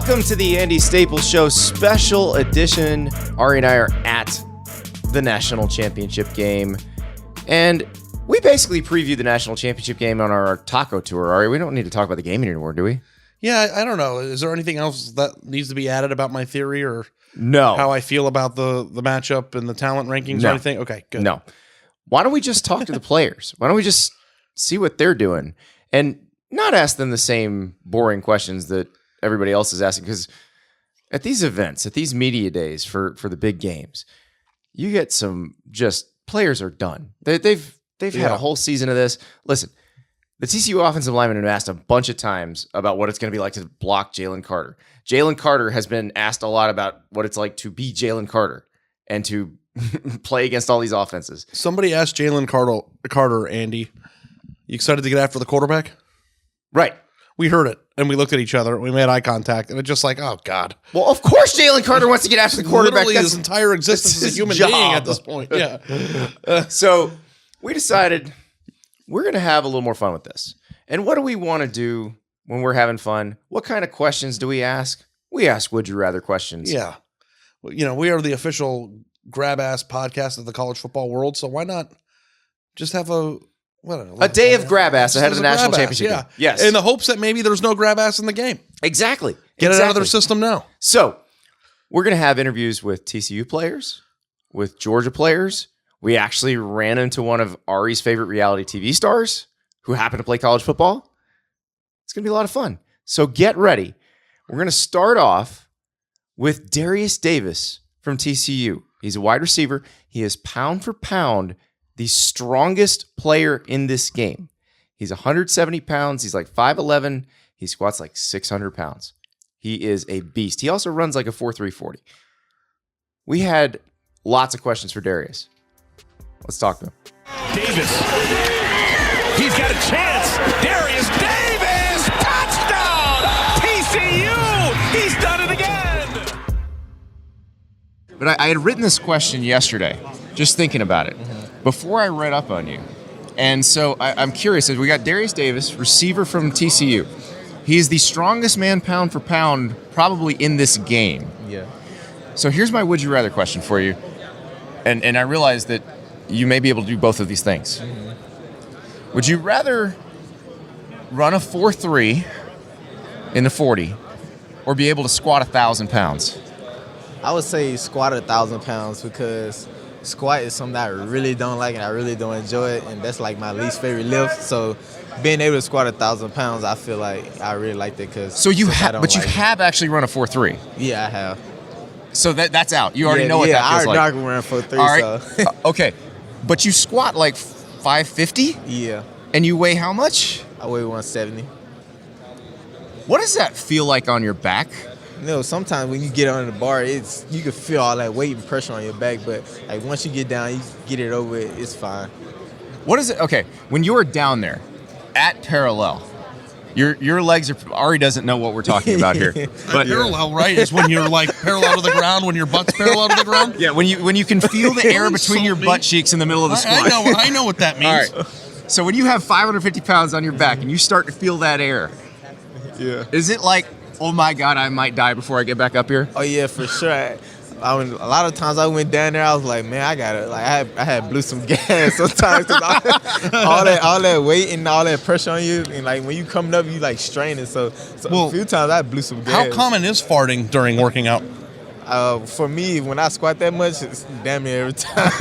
Welcome to the Andy Staples Show special edition. Ari and I are at the national championship game, and we basically previewed the national championship game on our taco tour. Ari, we don't need to talk about the game anymore, do we? Yeah, I don't know. Is there anything else that needs to be added about my theory or no how I feel about the matchup and the talent rankings or anything? Okay, good. No. Why don't we just talk to the players? Why don't we just see what they're doing and not ask them the same boring questions that everybody else is asking? Because at these events, at these media days for the big games, you get some just players are done. They've had a whole season of this. Listen, the TCU offensive lineman have been asked a bunch of times about what it's going to be like to block Jalen Carter. Jalen Carter has been asked a lot about what it's like to be Jalen Carter and to play against all these offenses. Somebody asked Jalen Carter, Andy, you excited to get after the quarterback? Right. We heard it, and we looked at each other, and we made eye contact, and it's just like, oh, God. Well, of course Jalen Carter wants to get after the quarterback. Literally his entire existence as a human being at this point. Yeah. So we decided we're going to have a little more fun with this. And what do we want to do when we're having fun? What kind of questions do we ask? We ask would you rather questions. Yeah. Well, you know, we are the official grab-ass podcast of the college football world, so why not just have a day of grab-ass ahead of the national championship game. Yes. In the hopes that maybe there's no grab-ass in the game. Exactly. Get it out of their system now. So we're going to have interviews with TCU players, with Georgia players. We actually ran into one of Ari's favorite reality TV stars who happened to play college football. It's going to be a lot of fun. So get ready. We're going to start off with Darius Davis from TCU. He's a wide receiver. He is pound for pound the strongest player in this game. He's 170 pounds. He's like 5'11". He squats like 600 pounds. He is a beast. He also runs like a 4.3 40. We had lots of questions for Darius. Let's talk to him. Davis. He's got a chance. Darius Davis. Touchdown. TCU. He's done it again. But I had written this question yesterday, just thinking about it, before I read up on you. And so I'm curious. We got Darius Davis, receiver from TCU. He's the strongest man pound for pound probably in this game. Yeah. So here's my would you rather question for you. And I realize that you may be able to do both of these things. Would you rather run a 4.3 in the 40 or be able to squat 1,000 pounds? I would say squat 1,000 pounds because squat is something that I really don't like and I really don't enjoy it, and that's like my least favorite lift. So being able to squat 1,000 pounds, I feel like I really like that because. So you have, but you have actually run a 4.3. Yeah, I have. So that's out. You already know what that feels like. Yeah, I already ran 4.3. All right. So. Okay, but you squat like 550. Yeah. And you weigh how much? I weigh 170. What does that feel like on your back? You know, sometimes when you get on the bar, you can feel all that weight and pressure on your back, but like once you get down, you get it over with, it's fine. What is it? Okay, when you are down there at parallel, your legs are. Ari doesn't know what we're talking about here. But parallel, right, is when you're like parallel to the ground, when your butt's parallel to the ground. Yeah, when you can feel the air between your butt cheeks in the middle of the squat. I know what that means. All right. So when you have 550 pounds on your back and you start to feel that air, is it like, oh my God, I might die before I get back up here? Oh yeah, for sure. A lot of times I went down there, I was like, man, I got it. Like I had blew some gas sometimes. all that weight and all that pressure on you, and like when you coming up, you like straining. So a few times I blew some gas. How common is farting during working out? For me, when I squat that much, it's damn near every time.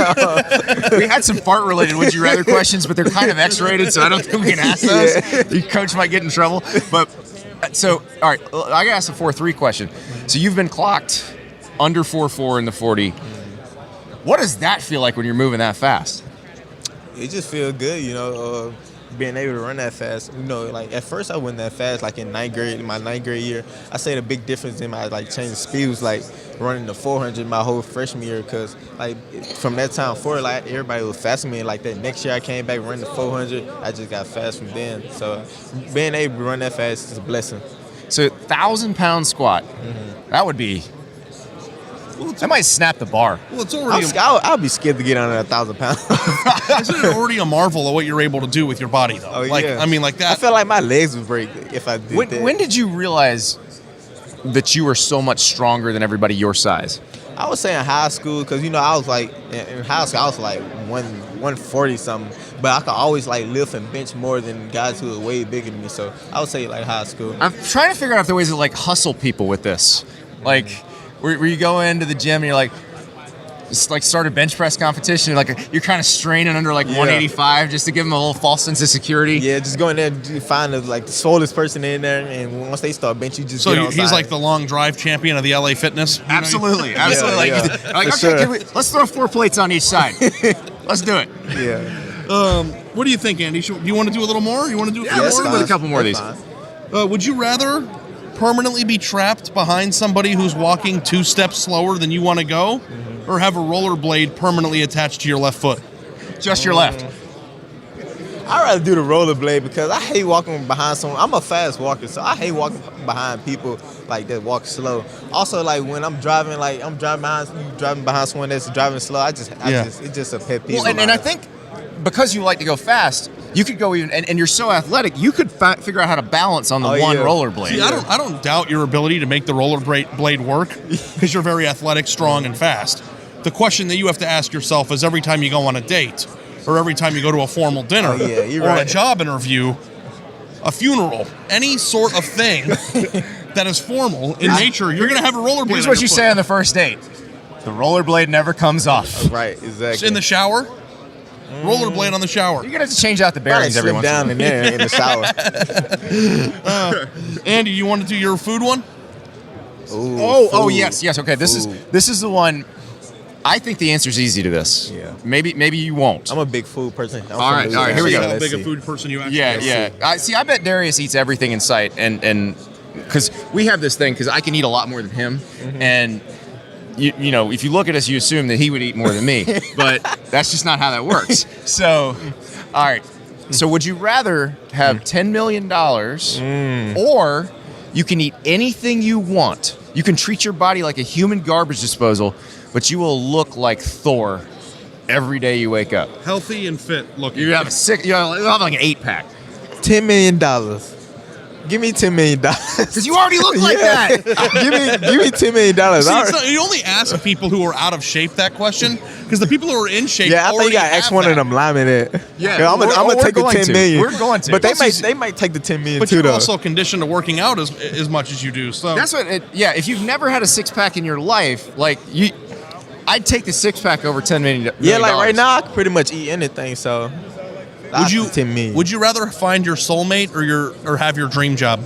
We had some fart-related would you rather questions, but they're kind of X-rated, so I don't think we can ask those. Yeah. The coach might get in trouble. But so, all right, I got to ask a 4.3 question. So you've been clocked under 4.4 in the 40. What does that feel like when you're moving that fast? It just feels good, you know. Being able to run that fast, you know, like at first I wasn't that fast, like in my ninth grade year. I say the big difference in my like change of speed was like running the 400 my whole freshman year, because like from that time forward, like everybody was faster than me. Like that next year I came back running the 400, I just got fast from then. So being able to run that fast is a blessing. So 1,000-pound squat, that would be. That might snap the bar. Well, it's already. I'll be scared to get under 1,000 pounds. Isn't it already a marvel of what you're able to do with your body, though? Oh, like, yeah. I mean, like that. I feel like my legs would break if I did that. When did you realize that you were so much stronger than everybody your size? I was saying high school because, I was like, in high school, I was like 140 something. But I could always like lift and bench more than guys who are way bigger than me. So I would say like high school. I'm trying to figure out if there are ways to like hustle people with this. Like, where you go into the gym and you're like, just like start a bench press competition. You're kind of straining under 185 just to give them a little false sense of security. Yeah, just go in there and find the swollest person in there, and once they start bench, you just get outside. He's like the long drive champion of the LA Fitness. Absolutely. Yeah. Okay, sure. let's throw 4 plates on each side. Let's do it. Yeah. What do you think, Andy? Do you want to do a little more? You want to do a few let's more? go with a couple more of these. Would you rather permanently be trapped behind somebody who's walking 2 steps slower than you want to go, or have a rollerblade permanently attached to your left foot? Just your left. I'd rather do the rollerblade because I hate walking behind someone. I'm a fast walker, so I hate walking behind people that walk slow. Also, when I'm driving, driving behind someone that's driving slow. It's just a pet peeve. Well, and I think because you like to go fast, you could go even, and you're so athletic, you could figure out how to balance on the rollerblade. See, I don't doubt your ability to make the rollerblade work because you're very athletic, strong, and fast. The question that you have to ask yourself is every time you go on a date, or every time you go to a formal dinner, or a job interview, a funeral, any sort of thing that is formal in nature, you're going to have a rollerblade. Here's what you say on the first date: the rollerblade never comes off. Right, exactly. In the shower. Rollerblade on the shower. You're gonna have to change out the bearings every once in a while. Down in there in the shower. Andy, you want to do your food one? Oh, yes. Okay, this is the one. I think the answer's easy to this. Yeah. Maybe you won't. I'm a big food person. All right, here we go. How big a food person you actually are. Yeah. I bet Darius eats everything in sight, and because we have this thing, because I can eat a lot more than him, and you know, if you look at us, you assume that he would eat more than me, but that's just not how that works. So, all right. So, would you rather have $10 million, or you can eat anything you want? You can treat your body like a human garbage disposal, but you will look like Thor every day you wake up. Healthy and fit looking. You have like an 8-pack. $10 million. Give me $10 million. Because you already look like that. give me $10 million. See, you only ask people who are out of shape that question, because the people who are in shape. Yeah, I think you got to ask one of them linemen it. Yeah, I'm gonna take the $10 million. We're going to. But they might take the $10 million but too, you're though. also conditioned to working out as much as you do. So that's what. If you've never had a 6-pack in your life, I'd take the 6-pack over $10 million. Yeah, right now I can pretty much eat anything. So. Would you rather find your soulmate or have your dream job?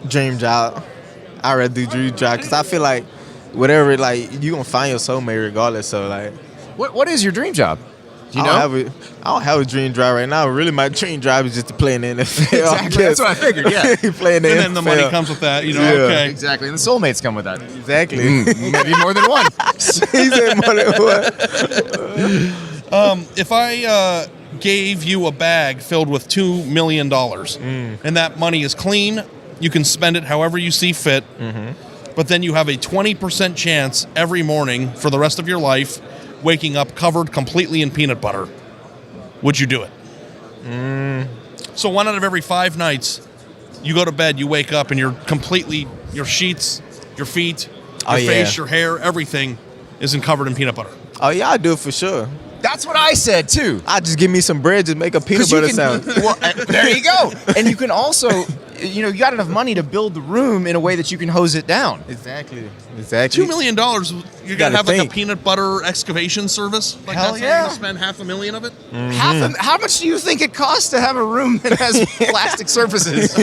Dream job. I'd rather do dream job because I feel like whatever, you're going to find your soulmate regardless. So, What is your dream job? Do you know? I don't have a dream job right now. Really, my dream job is just to play in the NFL. Exactly. That's what I figued, yeah. Play in the NFL. And then the money comes with that, Yeah. okay. Exactly. And the soulmates come with that. Exactly. Maybe more than one. He said more than one. If I gave you a bag filled with $2 million and that money is clean, you can spend it however you see fit, but then you have a 20% chance every morning for the rest of your life waking up covered completely in peanut butter. Would you do it? So 1 out of every 5 nights, you go to bed, you wake up, and you're completely, your sheets, your feet, your face, your hair, everything is covered in peanut butter. Oh, yeah, I'd do it for sure. That's what I said, too. I'd just give me some bread, just make a peanut butter sound. Well, there you go. And you can also, you got enough money to build the room in a way that you can hose it down. Exactly. $2 million, you're going to have a peanut butter excavation service? Hell that's yeah. You're going to spend $500,000 of it? How much do you think it costs to have a room that has plastic surfaces?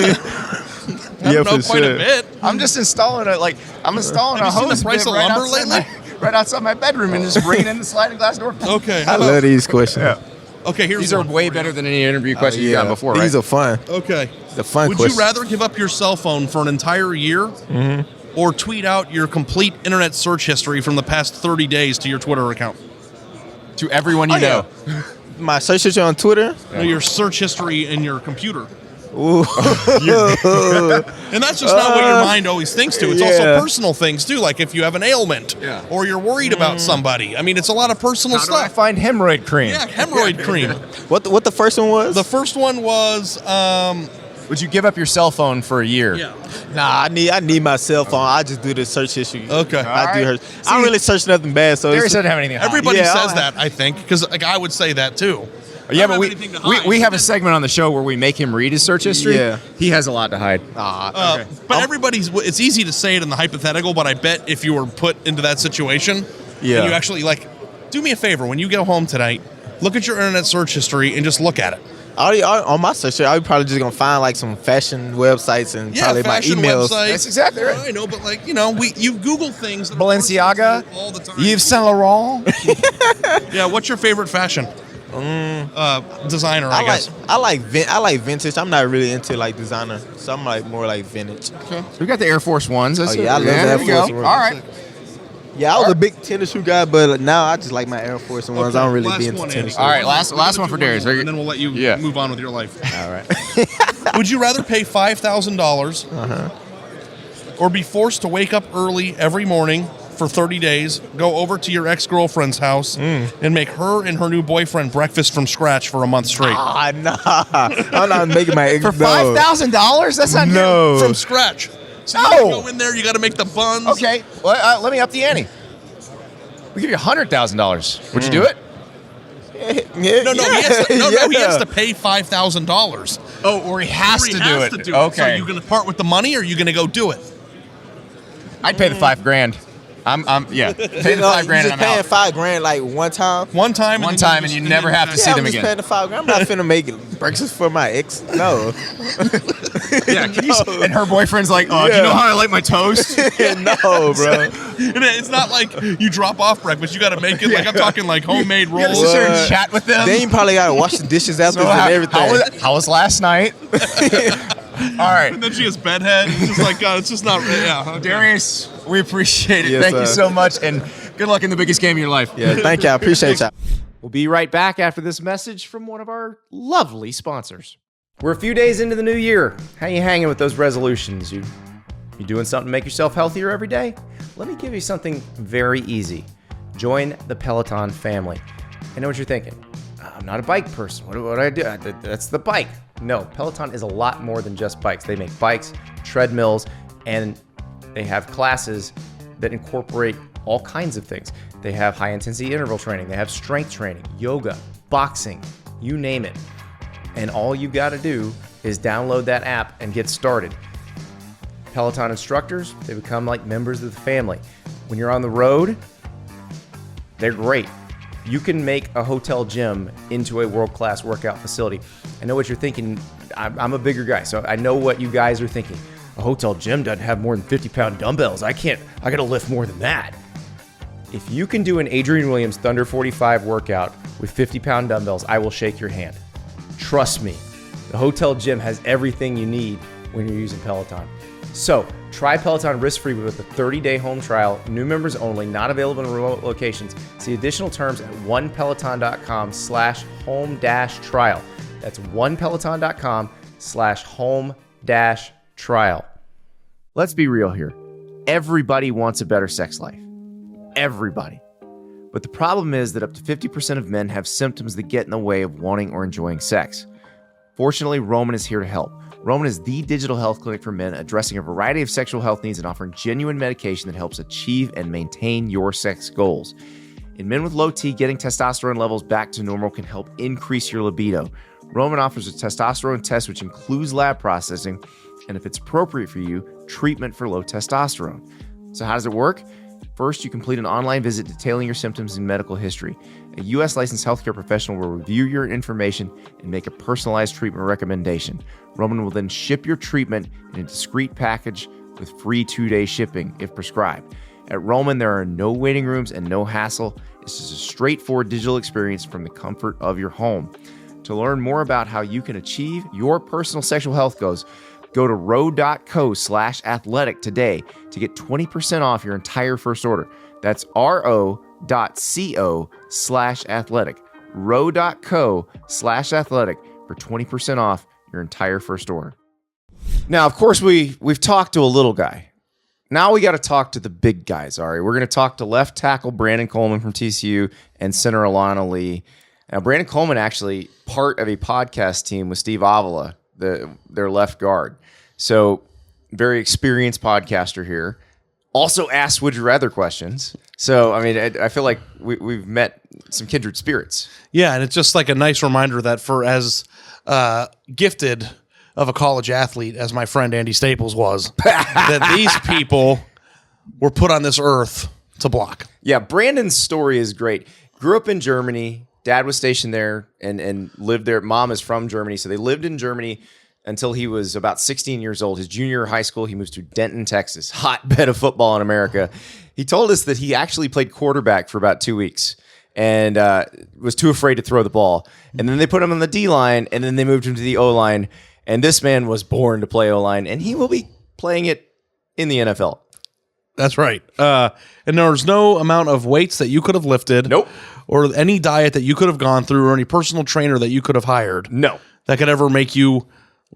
Yeah, for quite a bit. I'm just installing a hose seen the price bit of right lumber outside lately? right outside my bedroom and just bring it in the sliding glass door. Okay. I love these questions. Yeah. Okay, here's These are one way for better than any interview question you've gotten before, right? These are fun. Okay. The fun Would questions. you rather give up your cell phone for an entire year or tweet out your complete internet search history from the past 30 days to your Twitter account? To everyone you know. My search history on Twitter? No, your search history in your computer. Ooh. And that's just not what your mind always thinks to. It's also Yeah. personal things, too, like if you have an ailment or you're worried about somebody. I mean, it's a lot of personal How do I stuff. find hemorrhoid cream? Yeah, hemorrhoid cream. What the first one was? The first one was Would you give up your cell phone for a year? Yeah. Nah, I need my cell phone. I just do the search history. Okay. I do right. her. I don't really search nothing bad. So Darius it's, doesn't have anything to hide. Everybody Yeah, says I'll that, I think, because like I would say that too. Yeah, I but don't we have anything to hide. we have a segment on the show where we make him read his search history. Yeah. He has a lot to hide. But it's easy to say it in the hypothetical, but I bet if you were put into that situation, Yeah. and you actually, like, do me a favor, when you go home tonight, look at your internet search history and just look at it. On my search, I'm probably just gonna find like some fashion websites and probably my fashion emails. websites. That's exactly right. I know, but like, you Google things. that are Balenciaga, all the time. Yves Saint Laurent. Yeah, what's your favorite fashion? Designer, I guess. I like vintage. I'm not really into like designer, so I'm like more like vintage. We got the Air Force Ones. That's Oh, yeah, I love the there Air we Force go. Ones. All right. Yeah, I was a big tennis shoe guy, but now I just like my Air Force Ones. I don't really Last be into one, tennis. Andy. All right, last one for Darius. And then we'll let you Yeah. move on with your life. All right. Would you rather pay $5,000 or be forced to wake up early every morning for 30 days, go over to your ex-girlfriend's house, and make her and her new boyfriend breakfast from scratch for a month straight? Nah. I'm not making my ex For $5,000? That's not No. From scratch. So you No. gotta go in there, you got to make the buns. Okay, well, let me up the ante. We give you $100,000. Would you do it? No, he has to pay $5,000. Oh, or he has He to has do to it. do it. So Okay, you going to part with the money, or are you going to go do it? I'd pay the $5,000. Yeah. Pay the $5,000 You and just I'm paying out. $5,000 like one time. One time, One then time, just- and you never have to see Yeah, them I'm just again. paying the $5,000. I'm not finna make breakfast for my ex. No. Yeah, can you, and her boyfriend's like, oh, do you know how I like my toast? No, bro. And it's not like you drop off breakfast. You got to make it. Like I'm talking like homemade You gotta rolls. sit there and What? chat with them. Then you probably gotta wash the dishes after So and everything. how was last night? All right. And then she has bedhead. It's just like God. It's just not. Yeah. Okay. Darius, we appreciate it. Yes, Thank you sir. so much, and good luck in the biggest game of your life. Yeah, thank you. I appreciate y'all. We'll be right back after this message from one of our lovely sponsors. We're a few days into the new year. How you hanging with those resolutions? You doing something to make yourself healthier every day? Let me give you something very easy. Join the Peloton family. I know what you're thinking. I'm not a bike person. What do I do? That's the bike. No, Peloton is a lot more than just bikes. They make bikes, treadmills, and they have classes that incorporate all kinds of things. They have high-intensity interval training. They have strength training, yoga, boxing, you name it. And all you got to do is download that app and get started. Peloton instructors, they become like members of the family. When you're on the road, they're great. You can make a hotel gym into a world-class workout facility. I know what you're thinking. I'm a bigger guy, so I know what you guys are thinking. A hotel gym doesn't have more than 50-pound dumbbells. I got to lift more than that. If you can do an Adrian Williams Thunder 45 workout with 50-pound dumbbells, I will shake your hand. Trust me, the hotel gym has everything you need when you're using Peloton. So, try Peloton risk-free with a 30-day home trial, new members only, not available in remote locations. See additional terms at onepeloton.com/home-trial. That's onepeloton.com/home-trial. Let's be real here. Everybody wants a better sex life. Everybody. But the problem is that up to 50% of men have symptoms that get in the way of wanting or enjoying sex. Fortunately, Roman is here to help. Roman is the digital health clinic for men, addressing a variety of sexual health needs and offering genuine medication that helps achieve and maintain your sex goals. In men with low T, getting testosterone levels back to normal can help increase your libido. Roman offers a testosterone test which includes lab processing, and if it's appropriate for you, treatment for low testosterone. So how does it work? First, you complete an online visit detailing your symptoms and medical history. A U.S. licensed healthcare professional will review your information and make a personalized treatment recommendation. Roman will then ship your treatment in a discreet package with free 2-day shipping if prescribed. At Roman, there are no waiting rooms and no hassle. It's just a straightforward digital experience from the comfort of your home. To learn more about how you can achieve your personal sexual health goals, go to ro.co/athletic today to get 20% off your entire first order. That's ro.co/athletic. ro.co/athletic for 20% off your entire first order. Now, of course, we've talked to a little guy. Now we got to talk to the big guys, Ari. We're going to talk to left tackle Brandon Coleman from TCU and center Alana Lee. Now, Brandon Coleman actually part of a podcast team with Steve Avila their left guard. So very experienced podcaster here. Also asked would you rather questions. So I mean, I feel like we've met some kindred spirits. Yeah, and it's just like a nice reminder that for as gifted of a college athlete as my friend Andy Staples was, that these people were put on this earth to block. Yeah, Brandon's story is great. Grew up in Germany. Dad was stationed there and lived there. Mom is from Germany, so they lived in Germany until he was about 16 years old. His junior year of high school, he moves to Denton, Texas, hotbed of football in America. He told us that he actually played quarterback for about 2 weeks and was too afraid to throw the ball. And then they put him on the D-line, and then they moved him to the O-line. And this man was born to play O-line, and he will be playing it in the NFL. That's right. And there's no amount of weights that you could have lifted. Nope. Or any diet that you could have gone through or any personal trainer that you could have hired. No. That could ever make you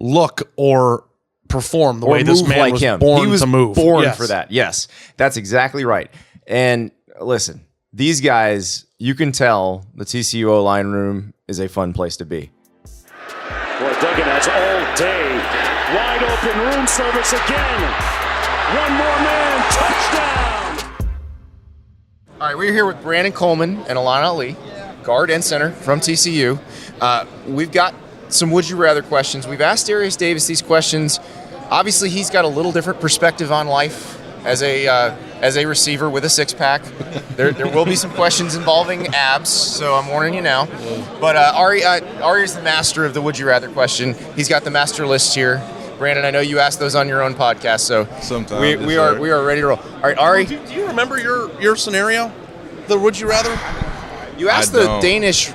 look or perform the Or way this move man like was him. born He was to move. born Yes. for that. Yes, that's exactly right. And listen, these guys, you can tell the TCU O-line room is a fun place to be. Boy, Duggan has all day. Wide open room service again. One more man. Touchdown. All right, we're here with Brandon Coleman and Alana Ali, guard and center from TCU. We've got some would you rather questions. We've asked Darius Davis these questions. Obviously, he's got a little different perspective on life as a receiver with a six-pack. There will be some questions involving abs, so I'm warning you now. But Ari is the master of the would you rather question. He's got the master list here. Brandon, I know you asked those on your own podcast, so Sometimes, we yes, are sir. ready to roll. All right, Ari, Do you remember your scenario? The would you rather? you asked I the don't. Danish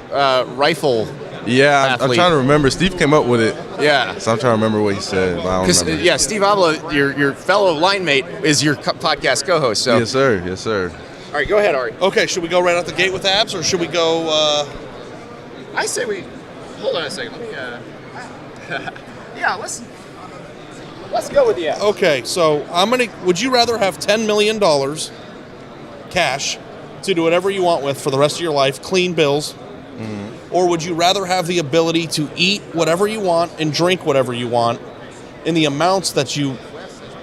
rifle. Yeah, I'm Athlete. trying to remember. Steve came up with it, Yeah. so I'm trying to remember what he said, but I don't Because remember. Steve Avila, your fellow line mate, is your podcast co-host. So, Yes, sir. Yes, sir. all right, go ahead, Ari. Okay, should we go right out the gate with abs or should we go I say we hold on a second. Let me. Yeah, let's go with the abs. Okay, so would you rather have $10 million cash to do whatever you want with for the rest of your life, clean bills, or would you rather have the ability to eat whatever you want and drink whatever you want in the amounts that you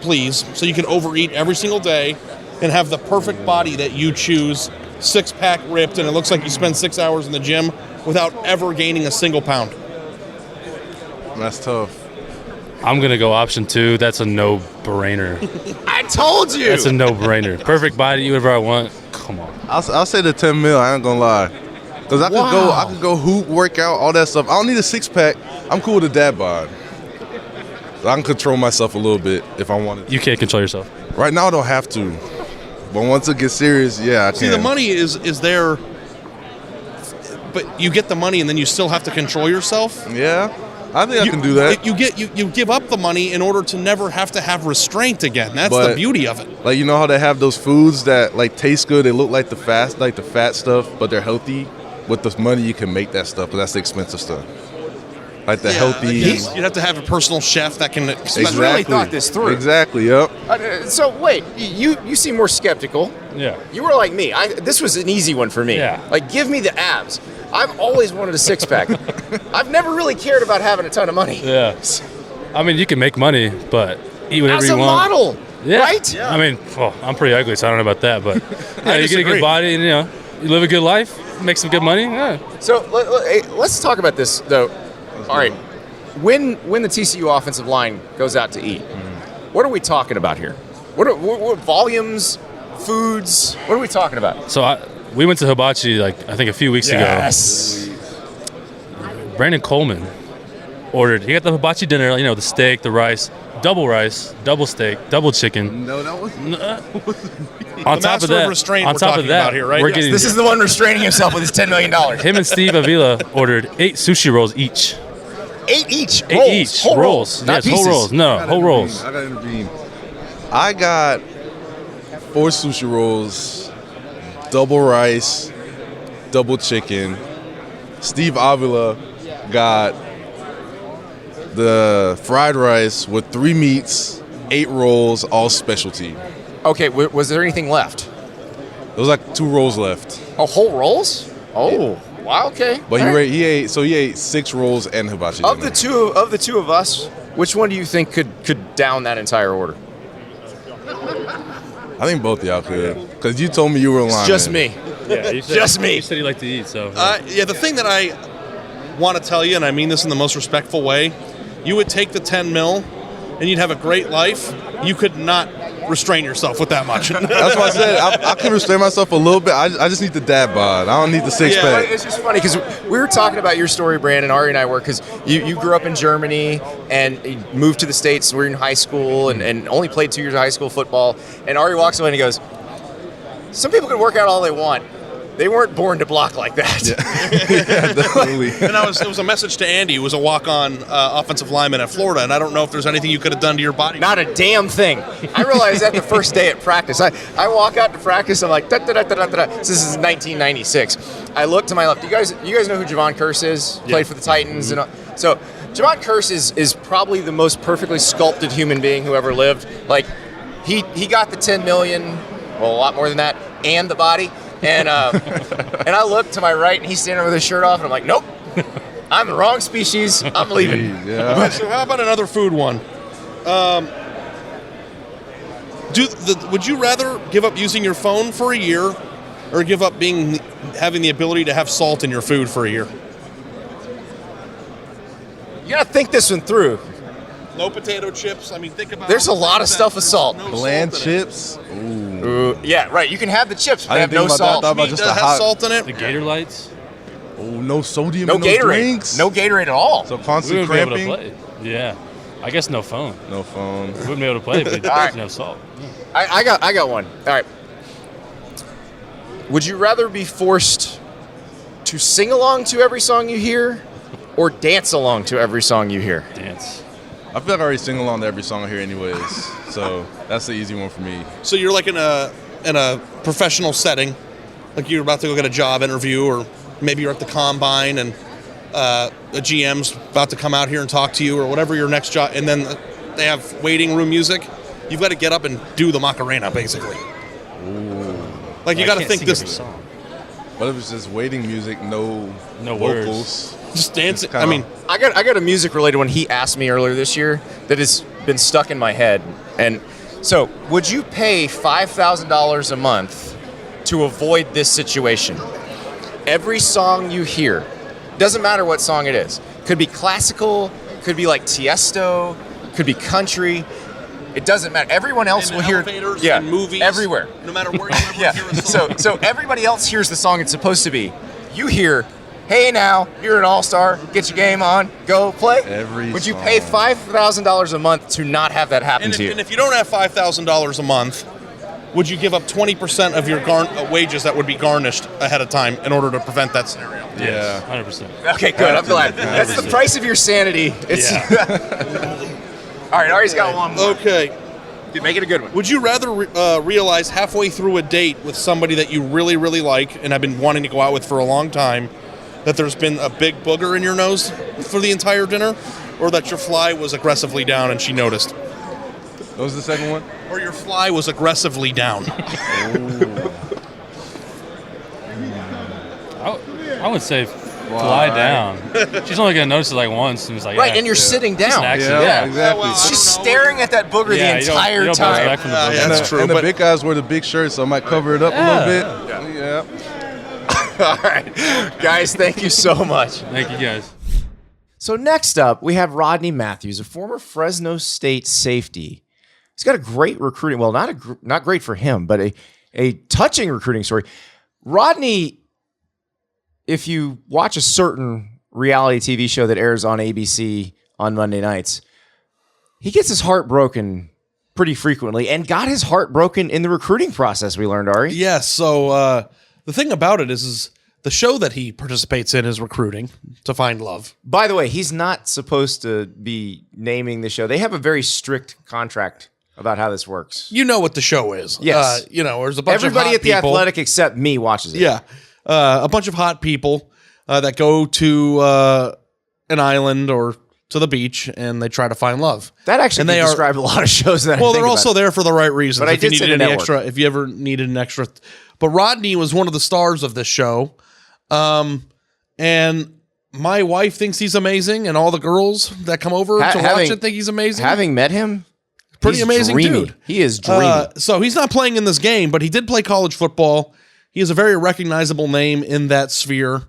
please, so you can overeat every single day and have the perfect body that you choose, six-pack ripped, and it looks like you spend 6 hours in the gym without ever gaining a single pound? That's tough. I'm going to go option 2. That's a no-brainer. I told you. That's a no-brainer. Perfect body, whatever I want. Come on. I'll say the 10 mil. I ain't gonna lie, because I could go hoop, work out, all that stuff. I don't need a six pack. I'm cool with a dad bod. So I can control myself a little bit if I wanted. You can't control yourself. Right now, I don't have to, but once it gets serious, yeah, I can. See, the money is there, but you get the money and then you still have to control yourself. Yeah, I think I can do that. You give up the money in order to never have to have restraint again. That's the But- beauty of it. Like, you know how they have those foods that like taste good, they look like the fat stuff, but they're healthy. With this money, you can make that stuff, but that's the expensive stuff. Like the healthy. You'd have to have a personal chef that can. Exactly. really thought this through. Exactly. Yep. So wait, you seem more skeptical. Yeah. You were like me. This was an easy one for me. Yeah. Like, give me the abs. I've always wanted a six-pack. I've never really cared about having a ton of money. Yeah. I mean, you can make money, but eat whatever As you a want. model, Yeah. right? I mean, I'm pretty ugly, so I don't know about that, but yeah, you get a disagree. good body and, you live a good life, make some good money. Yeah. So let's talk about this, though. All right. When the TCU offensive line goes out to eat, what are we talking about here? What volumes, foods? What are we talking about? So we went to Hibachi, I think a few weeks Yes. ago. Brandon Coleman ordered. He got the hibachi dinner, the steak, the rice, double steak, double chicken. No, that was. On top master of that, of restraint on we're top talking of that, about here, right? we're Yes, getting This is the one restraining himself with his $10 million. him and Steve Avila ordered 8 sushi rolls each. 8 each. 8 rolls. each. Whole rolls. Not Yes, whole pieces. rolls. No, whole rolls. I got to intervene. I got 4 sushi rolls, double rice, double chicken. Steve Avila got the fried rice with 3 meats, 8 rolls, all specialty. Okay, was there anything left? There was like 2 rolls left. Oh, whole rolls? Oh. Wow. Okay. But All right. he ate 6 rolls and hibachi Of dinner. the two of us, which one do you think could down that entire order? I think both of y'all could, because you told me you were a lineman. It's just me. Yeah, you said, Just me. You said you like to eat, so. Yeah, the thing that I want to tell you, and I mean this in the most respectful way, you would take the 10 mil and you'd have a great life. You could not restrain yourself with that much. That's what I said. I can restrain myself a little bit. I just need the dad bod. I don't need the 6-pack. It's just funny because we were talking about your story, Brandon. Ari and I were, because you grew up in Germany and you moved to the States. We were in high school and only played 2 years of high school football. And Ari walks away and he goes, some people can work out all they want. They weren't born to block like that. Yeah, definitely. And it was a message to Andy, who was a walk-on offensive lineman at Florida, and I don't know if there's anything you could have done to your body. Not a damn thing. I realized that the first day at practice. I walk out to practice, I'm like, da-da-da-da-da-da. This is 1996. I look to my left. You guys know who Javon Curse is? Played for the Titans. And so Javon Curse is probably the most perfectly sculpted human being who ever lived. Like, he got the 10 million, well, a lot more than that, and the body. And and I look to my right, and he's standing there with his shirt off, and I'm like, nope, I'm the wrong species. I'm leaving. Yeah. So how about another food one? Would you rather give up using your phone for a year, or give up having the ability to have salt in your food for a year? You gotta think this one through. No potato chips. I mean, think about. There's a lot of stuff with salt. No Bland salt in it. chips. Ooh. Yeah, right. You can have the chips, but I they have didn't no think about that. I salt. thought about Meat just that a has hot. salt in it. The Gator lights. Oh, no sodium No in those Gatorade. drinks. No Gatorade at all. So We constant wouldn't be able to cramping. play. Yeah. I guess no phone. No phone. We wouldn't be able to play if we All right. didn't have salt. I got one. All right. Would you rather be forced to sing along to every song you hear, or dance along to every song you hear? Dance. I feel like I already sing along to every song I hear anyways. So that's the easy one for me. So you're like in a professional setting, like you're about to go get a job interview, or maybe you're at the combine and a GM's about to come out here and talk to you, or whatever your next job, and then they have waiting room music. You've got to get up and do the Macarena, basically. Like you got to think this. Song. What if it's just waiting music, no words. vocals? Just dancing. Kinda- I mean, I got a music related one he asked me earlier this year that has been stuck in my head. And so, would you pay $5,000 a month to avoid this situation? Every song you hear, doesn't matter what song it is, could be classical, could be like Tiesto, could be country. It doesn't matter. Everyone else in will hear. elevators, Yeah, in movies, everywhere. No matter where you ever Yeah. hear a song. So everybody else hears the song it's supposed to be. You hear, "Hey now, you're an all-star. Get your game on. Go play." Every Would you pay song. $5,000 a month to not have that happen And to you? if you don't have $5,000 a month, would you give up 20% of your wages that would be garnished ahead of time in order to prevent that scenario? Yeah. 100%. Okay, good. I'm glad. That's the price of your sanity. It's all right. Ari's got one more. Okay. Make it a good one. Would you rather realize halfway through a date with somebody that you really, really like and have been wanting to go out with for a long time that there's been a big booger in your nose for the entire dinner, or that your fly was aggressively down and she noticed? What was the second one? Or your fly was aggressively down? I would say fly down. She's only going to notice it like once. And it's like, Right, yeah, and you're sitting it's an down. accident. Yeah, Yeah. exactly. well, She's I don't know. staring at that booger Yeah, the you don't entire bounce time. back from the booger. Yeah, that's true. And the but big guys wear the big shirts, so I might cover it up a little bit. Yeah. All right, guys, thank you so much. Thank you, guys. So next up, we have Rodney Mathews, a former Fresno State safety. He's got a great recruiting. Well, not great for him, but a touching recruiting story. Rodney, if you watch a certain reality TV show that airs on ABC on Monday nights, he gets his heart broken pretty frequently, and got his heart broken in the recruiting process. We learned, Ari. Yes. So the thing about it is the show that he participates in is recruiting to find love. By the way, he's not supposed to be naming the show. They have a very strict contract about how this works. You know what the show is. Yes. There's a bunch Everybody of hot at the people. Athletic except me watches it. Yeah. A bunch of hot people that go to an island or to the beach, and they try to find love. That actually And they can are- describe a lot of shows that I Well, think they're about. also there for the right reasons. But I if you did say needed the any network. extra, if you ever needed an extra. But Rodney was one of the stars of this show, and and my wife thinks he's amazing, and all the girls that come over to watch it think he's amazing. Having met him, pretty he's amazing dreamy. dude. He is dreamy. So he's not playing in this game, but he did play college football. He is a very recognizable name in that sphere.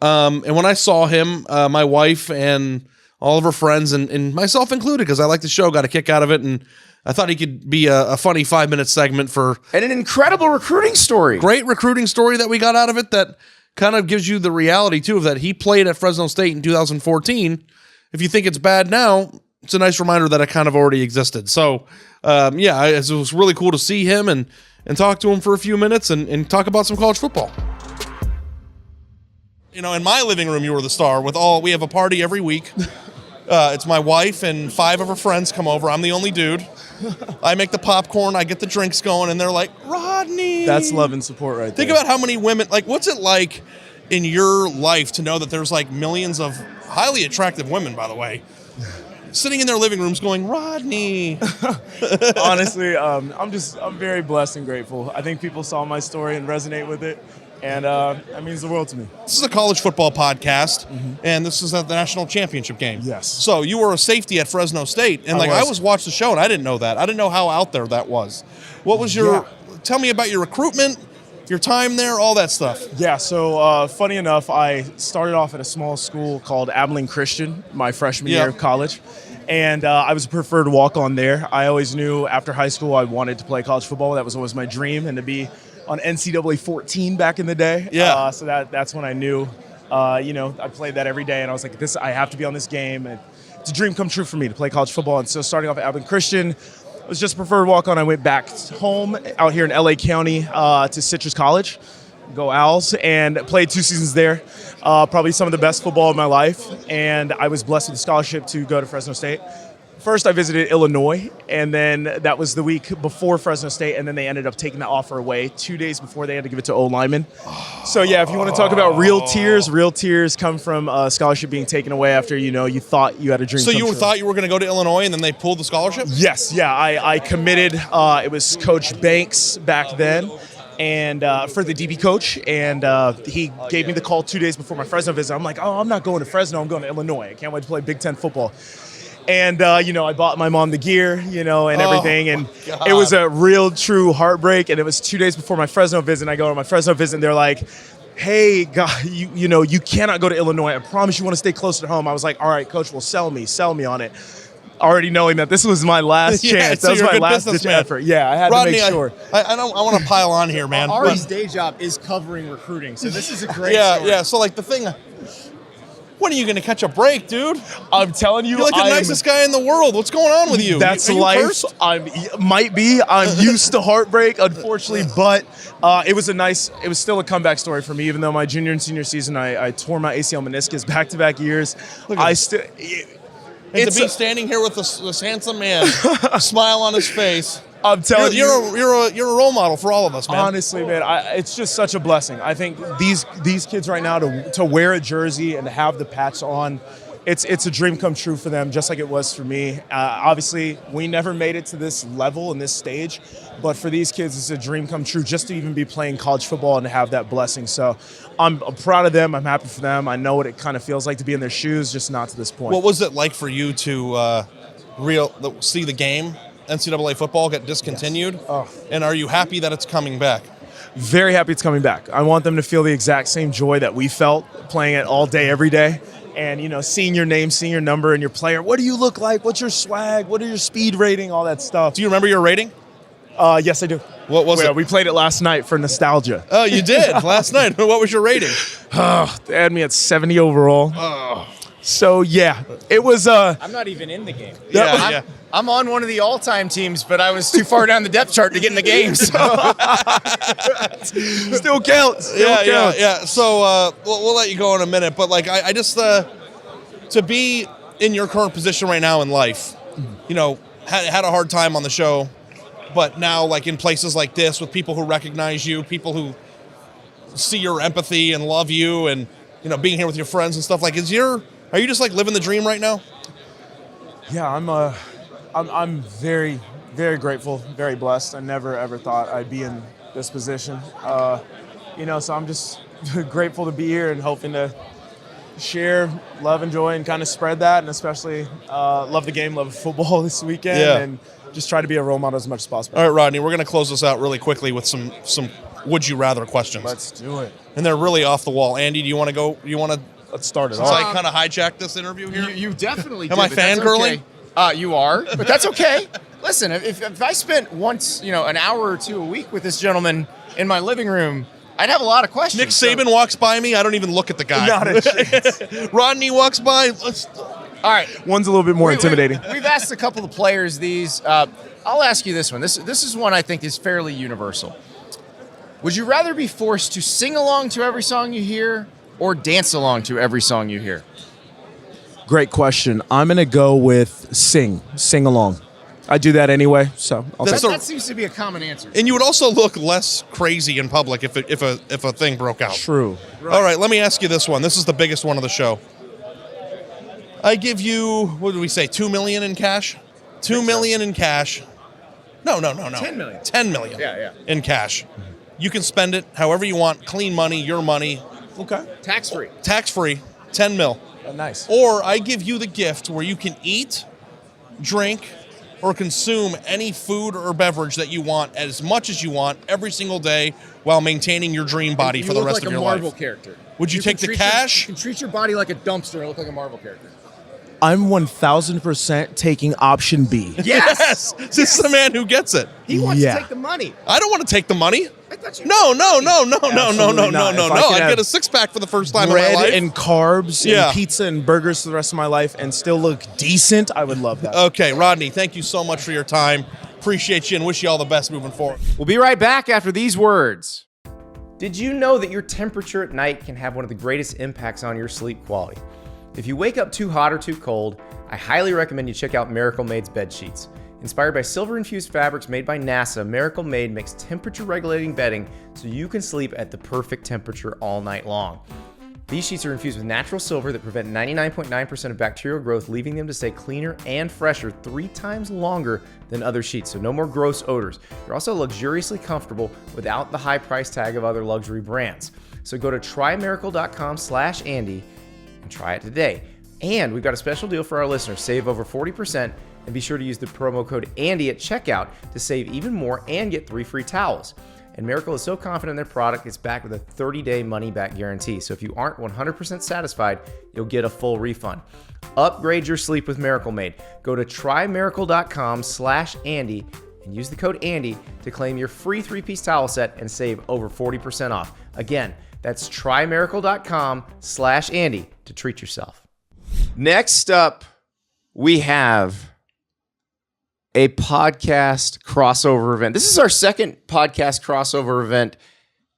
And when I saw him, my wife and all of her friends, and myself included, because I like the show, got a kick out of it, and I thought he could be a funny 5-minute segment for... And an incredible recruiting story. Great recruiting story that we got out of it that kind of gives you the reality, too, of that he played at Fresno State in 2014. If you think it's bad now, it's a nice reminder that it kind of already existed. So, it was really cool to see him and talk to him for a few minutes and talk about some college football. You know, in my living room, you were the star. We have a party every week. It's my wife and 5 of her friends come over. I'm the only dude. I make the popcorn. I get the drinks going, and they're like, Rodney. That's love and support right there. Think about how many women, like, what's it like in your life to know that there's like millions of highly attractive women, by the way, sitting in their living rooms going, Rodney. Honestly, I'm very blessed and grateful. I think people saw my story and resonate with it. And that means the world to me. This is a college football podcast, and this is at the national championship game. Yes. So you were a safety at Fresno State, and I was watching the show, and I didn't know that. I didn't know how out there that was. What was your? Tell me about your recruitment, your time there, all that stuff. Yeah. So funny enough, I started off at a small school called Abilene Christian my freshman year of college. And I was a preferred walk-on there. I always knew after high school I wanted to play college football. That was always my dream, and to be on NCAA 14 back in the day. Yeah. So that's when I knew, I played that every day, and I was like, I have to be on this game. And it's a dream come true for me to play college football. And so starting off at Abilene Christian, I was just a preferred walk-on. I went back home out here in LA County to Citrus College, go Owls, and played 2 seasons there. Probably some of the best football of my life. And I was blessed with a scholarship to go to Fresno State. First, I visited Illinois, and then that was the week before Fresno State, and then they ended up taking that offer away 2 days before they had to give it to linemen. So, yeah, if you want to talk about real tears come from a scholarship being taken away after, you thought you had a dream. So you thought you were going to go to Illinois, and then they pulled the scholarship? Yes, yeah, I committed. It was Coach Banks back then. And for the DB coach, and he gave me the call 2 days before my Fresno visit. I'm like, I'm not going to Fresno, I'm going to Illinois. I can't wait to play Big Ten football. And, I bought my mom the gear, and everything. And it was a real, true heartbreak. And it was 2 days before my Fresno visit. And I go to my Fresno visit, and they're like, hey, God, you cannot go to Illinois. I promise you want to stay closer to home. I was like, all right, coach, well, sell me on it. Already knowing that this was my last chance. So that was my last ditch effort. Yeah, I had Rodney, to make sure. I want to pile on here, man. Ari's day job is covering recruiting, so this is a great story. Yeah. So, like, the thing, when are you going to catch a break, dude? I'm telling you, you're like the nicest guy in the world. What's going on with you? That's are you life. Cursed? I'm used to heartbreak, unfortunately, but it was still a comeback story for me. Even though my junior and senior season, I tore my ACL meniscus back-to-back years. And to be standing here with this handsome man, smile on his face. I'm telling you, you're a role model for all of us, man. Honestly, man, it's just such a blessing. I think these kids right now to wear a jersey and to have the patch on, it's a dream come true for them, just like it was for me. Obviously, we never made it to this level and this stage, but for these kids, it's a dream come true just to even be playing college football and to have that blessing. So I'm proud of them. I'm happy for them. I know what it kind of feels like to be in their shoes, just not to this point. What was it like for you to see the game, NCAA football, get discontinued? Yes. Oh. And are you happy that it's coming back? Very happy it's coming back. I want them to feel the exact same joy that we felt playing it all day, every day. And, seeing your name, seeing your number and your player. What do you look like? What's your swag? What are your speed rating? All that stuff. Do you remember your rating? Yes, I do. What was it? We played it last night for nostalgia. Oh, you did? Last night. What was your rating? They had me at 70 overall. Oh. So, yeah, it was... I'm not even in the game. Yeah. I'm on one of the all-time teams, but I was too far down the depth chart to get in the game. So. Still counts. Yeah. So we'll let you go in a minute. But, like, I just... to be in your current position right now in life, had a hard time on the show, but now, like, in places like this with people who recognize you, people who see your empathy and love you and, being here with your friends and stuff, like, are you just, like, living the dream right now? Yeah, I'm very, very grateful, very blessed. I never, ever thought I'd be in this position. So I'm just grateful to be here and hoping to share, love, and joy, and kind of spread that, and especially love the game, love football this weekend, and just try to be a role model as much as possible. All right, Rodney, we're going to close this out really quickly with some would you rather questions. Let's do it. And they're really off the wall. Andy, do you want to go? Let's start it Since off. I kind of hijacked this interview here. You definitely Am I fangirling? Okay. You are, but that's okay. Listen, if I spent once, an hour or two a week with this gentleman in my living room, I'd have a lot of questions. Nick Saban walks by me, I don't even look at the guy. Not a chance. Rodney walks by. All right. One's a little bit more intimidating. We've asked a couple of players these. I'll ask you this one. This is one I think is fairly universal. Would you rather be forced to sing along to every song you hear or dance along to every song you hear? Great question. I'm going to go with sing along. I do that anyway, so I'll take That seems to be a common answer. And you would also look less crazy in public if a thing broke out. True. All right, let me ask you this one. This is the biggest one of the show. I give you, what did we say, $2 million in cash? $2 million in cash. No. 10 million. 10 million Yeah. in cash. You can spend it however you want, clean money, your money. Okay. Tax-free. Tax-free, 10 mil. Nice. Or I give you the gift where you can eat, drink, or consume any food or beverage that you want as much as you want every single day while maintaining your dream body for the rest of your life. You look like a Marvel character. Would you take the cash? You can treat your body like a dumpster and look like a Marvel character. I'm 1,000% taking option B. Yes! This is the man who gets it. He wants to take the money. I don't want to take the money. I thought you No. Absolutely not. If I could I'd have get a six-pack for the first time in my bread life. and carbs Yeah. and pizza and burgers for the rest of my life and still look decent, I would love that. Okay, Rodney, thank you so much for your time. Appreciate you and wish you all the best moving forward. We'll be right back after these words. Did you know that your temperature at night can have one of the greatest impacts on your sleep quality? If you wake up too hot or too cold, I highly recommend you check out Miracle Made's bed sheets. Inspired by silver-infused fabrics made by NASA, Miracle Made makes temperature-regulating bedding so you can sleep at the perfect temperature all night long. These sheets are infused with natural silver that prevent 99.9% of bacterial growth, leaving them to stay cleaner and fresher 3 times longer than other sheets, so no more gross odors. They're also luxuriously comfortable without the high price tag of other luxury brands. So go to trymiracle.com/Andy and try it today. And we've got a special deal for our listeners. Save over 40% and be sure to use the promo code Andy at checkout to save even more and get 3 free towels. And Miracle is so confident in their product, it's backed with a 30-day money-back guarantee. So if you aren't 100% satisfied, you'll get a full refund. Upgrade your sleep with Miracle Made. Go to trymiracle.com/Andy and use the code Andy to claim your free 3-piece towel set and save over 40% off. Again, that's trymiracle.com/Andy to treat yourself. Next up, we have a podcast crossover event. This is our second podcast crossover event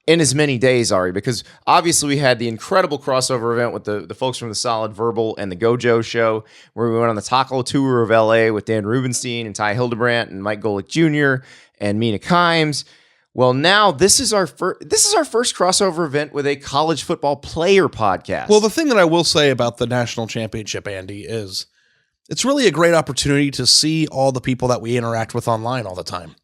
in as many days, Ari, because obviously we had the incredible crossover event with the folks from the Solid Verbal and the Gojo show, where we went on the taco tour of LA with Dan Rubenstein and Ty Hildebrandt and Mike Golick Jr. and Mina Kimes. Well, now this is our first crossover event with a college football player podcast. Well, the thing that I will say about the national championship, Andy, is it's really a great opportunity to see all the people that we interact with online all the time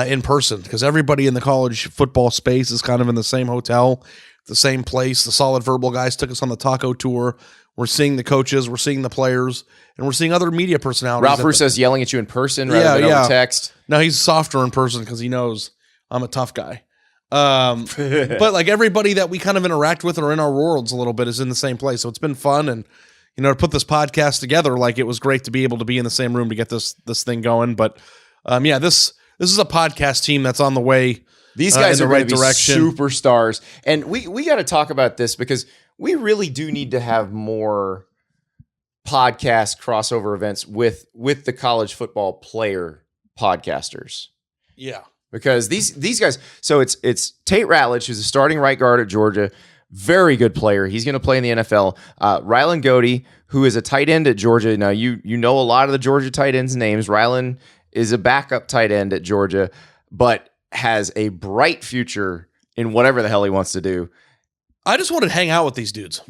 in person, because everybody in the college football space is kind of in the same hotel, the same place. The Solid Verbal guys took us on the taco tour. We're seeing the coaches, we're seeing the players, and we're seeing other media personalities. Ralph Russo's yelling at you in person rather than over text. No, he's softer in person because he knows I'm a tough guy. But like everybody that we kind of interact with or in our worlds a little bit is in the same place. So it's been fun. And, to put this podcast together, like it was great to be able to be in the same room to get this thing going. But this is a podcast team that's on the way. These guys in are the right going to be direction. Superstars. And we got to talk about this because we really do need to have more podcast crossover events with the college football player podcasters. Yeah. Because these guys, so it's Tate Ratledge, who's a starting right guard at Georgia, very good player. He's going to play in the NFL. Rylan Godey, who is a tight end at Georgia. Now you know a lot of the Georgia tight ends' names. Rylan is a backup tight end at Georgia, but has a bright future in whatever the hell he wants to do. I just wanted to hang out with these dudes.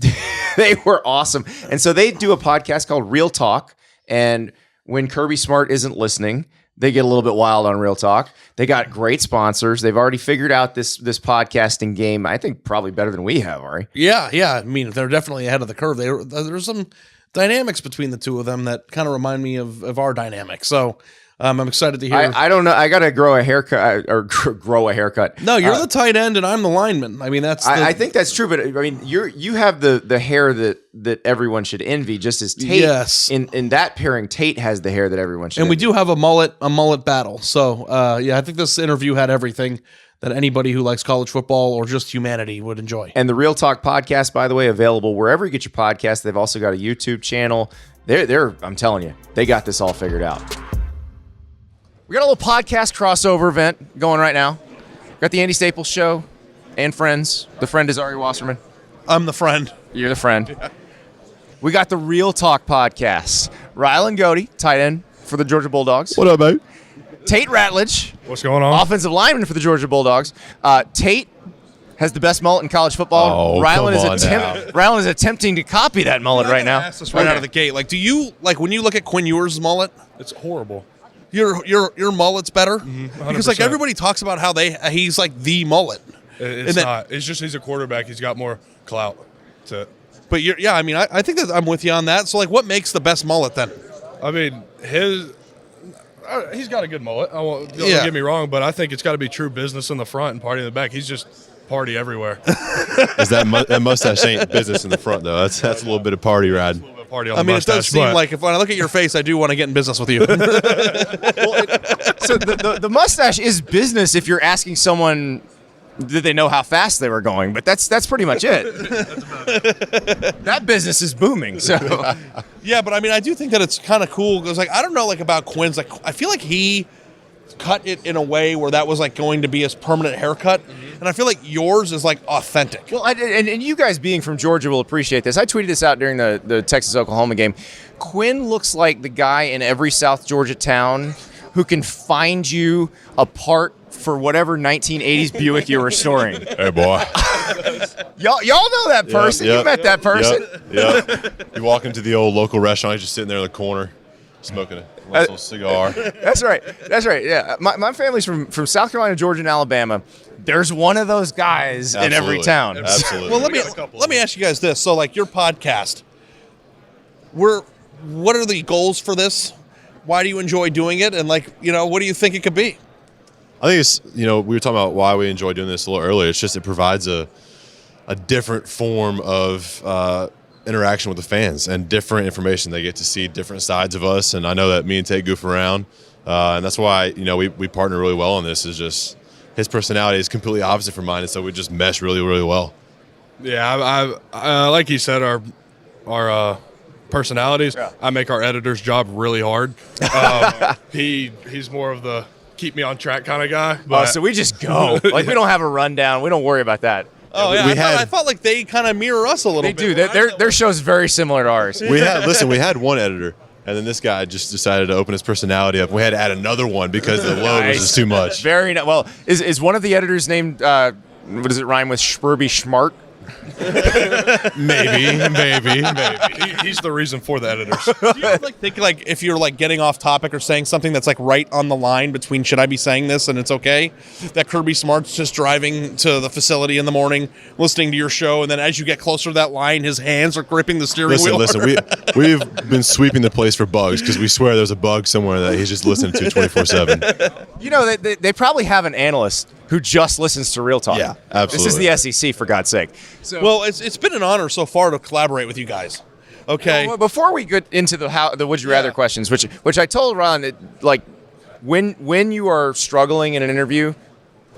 They were awesome, and so they do a podcast called Real Talk. And when Kirby Smart isn't listening, they get a little bit wild on Real Talk. They got great sponsors. They've already figured out this podcasting game, I think probably better than we have, Ari. Yeah. I mean, they're definitely ahead of the curve. There's some dynamics between the two of them that kind of remind me of our dynamic. So I'm excited to hear. I don't know. I got to grow a haircut or grow a haircut. No, you're the tight end and I'm the lineman. I mean, I think that's true, but I mean, you have the hair that everyone should envy, just as Tate. Yes. In that pairing, Tate has the hair that everyone should. And we envy. do have a mullet battle. So I think this interview had everything that anybody who likes college football or just humanity would enjoy. And the Real Talk podcast, by the way, available wherever you get your podcast. They've also got a YouTube channel. They're I'm telling you, they got this all figured out. We got a little podcast crossover event going right now. Got the Andy Staples Show and friends. The friend is Ari Wasserman. I'm the friend. You're the friend. Yeah. We got the Real Talk podcast. Rylan Godey, tight end for the Georgia Bulldogs. What up, mate? Tate Ratledge. What's going on? Offensive lineman for the Georgia Bulldogs. Tate has the best mullet in college football. Oh, Rylan is attempting to copy that mullet right now. Ask this right out of the gate. Like, do you when you look at Quinn Ewers' mullet? It's horrible. Your mullet's better 100%. because like everybody talks about how he's like the mullet. It's not. It's just he's a quarterback. He's got more clout. That's it. But I mean, I think that I'm with you on that. So like, what makes the best mullet then? I mean, he's got a good mullet. Don't get me wrong, but I think it's got to be true business in the front and party in the back. He's just party everywhere. Is that mustache ain't business in the front though? That's a little bit of party ride. Party on I mean, mustache, it does seem like if when I look at your face, I do want to get in business with you. So the mustache is business if you're asking someone did they know how fast they were going, but that's pretty much it. That business is booming. So yeah, but I mean, I do think that it's kind of cool because like I don't know like about Quinn's, like I feel like he cut it in a way where that was like going to be his permanent haircut, and I feel like yours is like authentic. Well, and you guys being from Georgia will appreciate this. I tweeted this out during the Texas-Oklahoma game. Quinn looks like the guy in every South Georgia town who can find you a part for whatever 1980s Buick you're restoring. Hey, boy. Y'all know that person. Yep, you met that person. Yep. You walk into the old local restaurant, he's just sitting there in the corner smoking a nice little cigar. That's right. Yeah. My family's from South Carolina, Georgia, and Alabama. There's one of those guys in every town. Absolutely. Well, let me ask you guys this. So, like your podcast, what are the goals for this? Why do you enjoy doing it? And what do you think it could be? I think it's, we were talking about why we enjoy doing this a little earlier. It's just it provides a different form of interaction with the fans and different information. They get to see different sides of us, and I know that me and Tate goof around, and that's why we partner really well on this. Is just his personality is completely opposite from mine, and so we just mesh really, really well. Yeah, I like you said, our personalities. Yeah. I make our editor's job really hard. He's more of the keep me on track kind of guy. But so we just go. Like we don't have a rundown. We don't worry about that. Oh yeah, I thought like they kind of mirror us a little bit. They do. Their show's very similar to ours. We had one editor, and then this guy just decided to open his personality up. We had to add another one because the load was just too much. Very well. Is one of the editors named? What does it rhyme with? Schmerby Schmart. Maybe. He's the reason for the editors. Do you think if you're getting off topic or saying something that's right on the line between should I be saying this and it's okay, that Kirby Smart's just driving to the facility in the morning, listening to your show, and then as you get closer to that line, his hands are gripping the steering wheel. Listen, we've been sweeping the place for bugs because we swear there's a bug somewhere that he's just listening to 24/7. They probably have an analyst who just listens to Real Talk. Yeah, absolutely. This is the SEC, for God's sake. So, well, it's been an honor so far to collaborate with you guys. Okay. Well, before we get into the would you rather questions, which I told Ron, when you are struggling in an interview,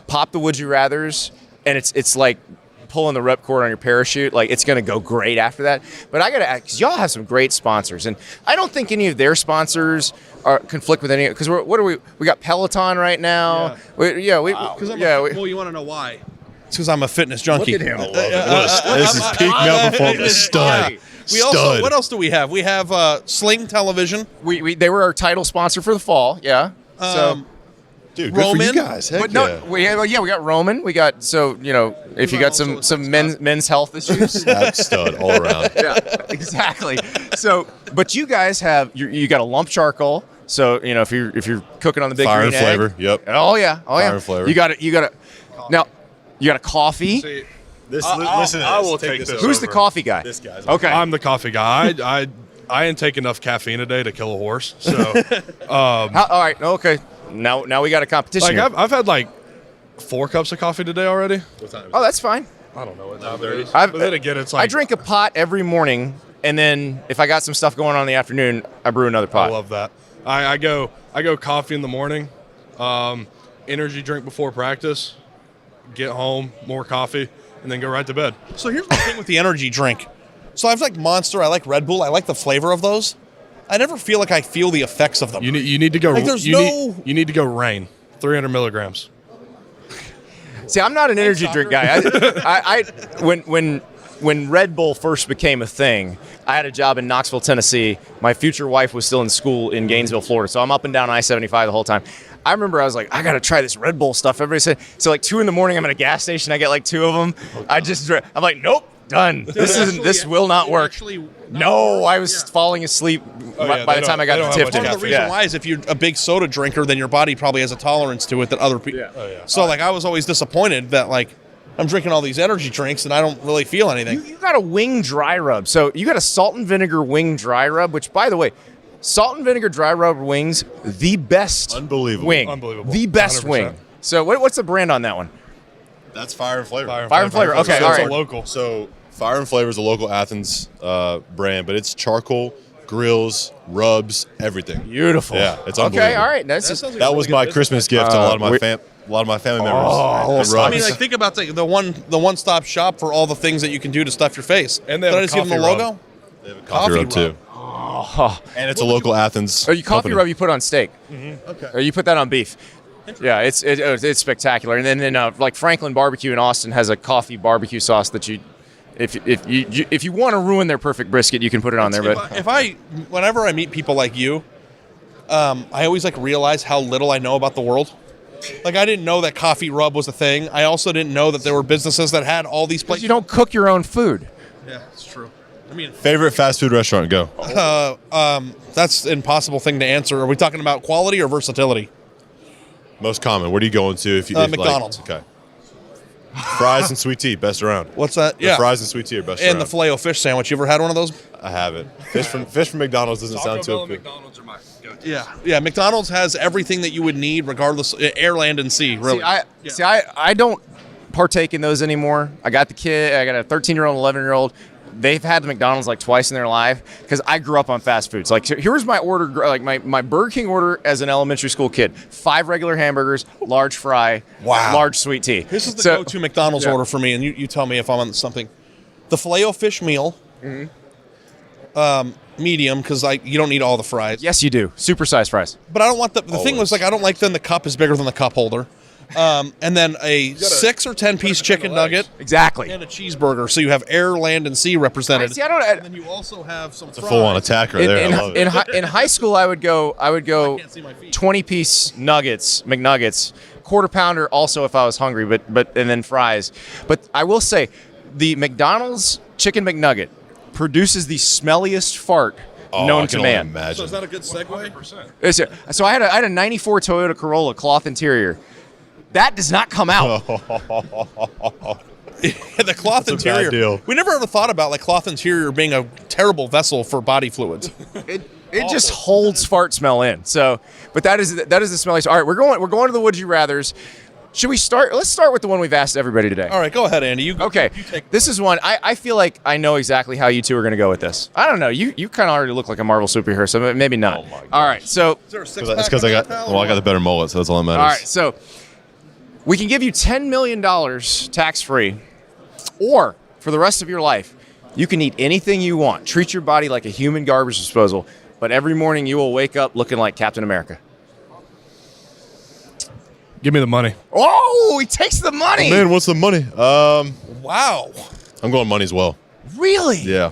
pop the would you rathers, and it's like pulling the ripcord on your parachute. Like it's going to go great after that. But I got to ask, because y'all have some great sponsors, and I don't think any of their sponsors conflict with any. Because we got Peloton right now. Yeah. Well, you want to know why? It's because I'm a fitness junkie. Look at him. This is peak male performance. Stud. What else do we have? We have Sling Television. They were our title sponsor for the fall. Yeah. Dude, Roman. good for you guys. Heck yeah. We got Roman. We got if you got some men's health issues, that's stud all around. Yeah, exactly. So, but you guys have you got a lump charcoal, So if you're cooking on the big Fire green and flavor. egg, Yep. Oh yeah. Fire and flavor. You got it. Now you got a coffee. See, Listen to this. I will take this. Who's the over. coffee guy? This guy's Okay. I'm the coffee guy. I ain't take enough caffeine a day to kill a horse. So, All right. Okay. Now we got a competition. like here. I've had like 4 cups of coffee today already. Oh, that's fine. I don't know what time it is. I've- But then again, it's like I drink a pot every morning, and then if I got some stuff going on in the afternoon, I brew another I pot. love that. I go coffee in the morning, energy drink before practice, get home, more coffee, and then go right to bed. So here's the thing with the energy drink. So I've like Monster, I like Red Bull, I like the flavor of those. I never feel like I feel the effects of them. You need to go. Like, there's you no- need to go rain, 300 milligrams. See, I'm not an energy drink guy. When Red Bull first became a thing, I had a job in Knoxville, Tennessee. My future wife was still in school in Gainesville, Florida. So I'm up and down I-75 the whole time. I remember I was like, I got to try this Red Bull stuff. Everybody said, so like 2 a.m, I'm at a gas station. I get like 2 of them. I'm like, nope, done. This will not work. No, I was falling asleep by the time I got to Tifton. Part of the reason why is if you're a big soda drinker, then your body probably has a tolerance to it that other people. So like I was always disappointed that like I'm drinking all these energy drinks and I don't really feel anything. You got a wing dry rub. So you got a salt and vinegar wing dry rub, which, by the way, salt and vinegar dry rub wings, the best Unbelievable. wing. Unbelievable. The best 100%. wing. So what's the brand on that one? That's Fire and Flavor. Fire and Flavor. Okay, So all it's right. a local. So Fire and Flavor is a local Athens brand, but it's charcoal, grills, rubs, everything. Beautiful. Yeah, it's okay. unbelievable. All right. That was my Christmas gift to a lot of my family members. The I rubs. mean, like think about the one-stop shop for all the things that you can do to stuff your face. And they Did have I a just give them the coffee logo? They have a coffee rub too. And it's a local Athens. Oh, you coffee company. rub you put on steak. Okay. Or you put that on beef. Yeah, it's spectacular. And then like Franklin Barbecue in Austin has a coffee barbecue sauce that if you want to ruin their perfect brisket, you can put it on there. But Whenever I meet people like you, I always like realize how little I know about the world. Like I didn't know that coffee rub was a thing. I also didn't know that there were businesses that had all these places. you don't cook your own food. Yeah, it's true. I mean, Favorite fast food restaurant? Go. that's an impossible thing to answer. Are we talking about quality or versatility? Most common. Where do you go into if you if, McDonald's. Like, okay. Fries and sweet tea, best around. What's that? The fries and sweet tea are best around. And the filet-o fish sandwich. You ever had one of those? I haven't. Fish from McDonald's doesn't sound too good. McDonald's are my go-to. Yeah. McDonald's has everything that you would need, regardless, air, land, and sea. Really. I don't partake in those anymore. I got the kid. I got a 13-year-old, 11-year-old. They've had the McDonald's like twice in their life because I grew up on fast foods. Like here's my order, like my Burger King order as an elementary school kid: 5 regular hamburgers, large fry, large sweet tea. This is the go-to McDonald's order for me, and you tell me if I'm on something. The filet-o-fish meal, medium, because you don't need all the fries. Yes, you do. Supersized fries. But I don't want the thing was I don't like then the cup is bigger than the cup holder. And then a 6 or 10 piece chicken nugget, exactly, and a cheeseburger. So you have air, land, and sea represented. See, I don't. And then you also have some. It's a full-on attack right there. I love it. In high school, I would go 20-piece nuggets, McNuggets, quarter pounder. Also, if I was hungry, but and then fries. But I will say, the McDonald's chicken McNugget produces the smelliest fart known to man. Imagine. So is that a good segue? So I had a '94 Toyota Corolla cloth interior. That does not come out. The cloth That's a interior. bad deal. We never ever thought about cloth interior being a terrible vessel for body fluids. It just holds fart smell in. So, but that is the smelliest. All right, we're going to the Would You Rathers. Should we start? Let's start with the one we've asked everybody today. All right, go ahead, Andy. Okay. This is one I feel like I know exactly how you two are going to go with this. I don't know. You kind of already look like a Marvel superhero, so maybe not. Oh my gosh. All right. So It's because I got the better mullet, so that's all that matters. all right. So we can give you $10 million tax free, or for the rest of your life, you can eat anything you want. Treat your body like a human garbage disposal, but every morning you will wake up looking like Captain America. Give me the money. Oh, he takes the money. Man, what's the money? Wow. I'm going money as well. Really? Yeah.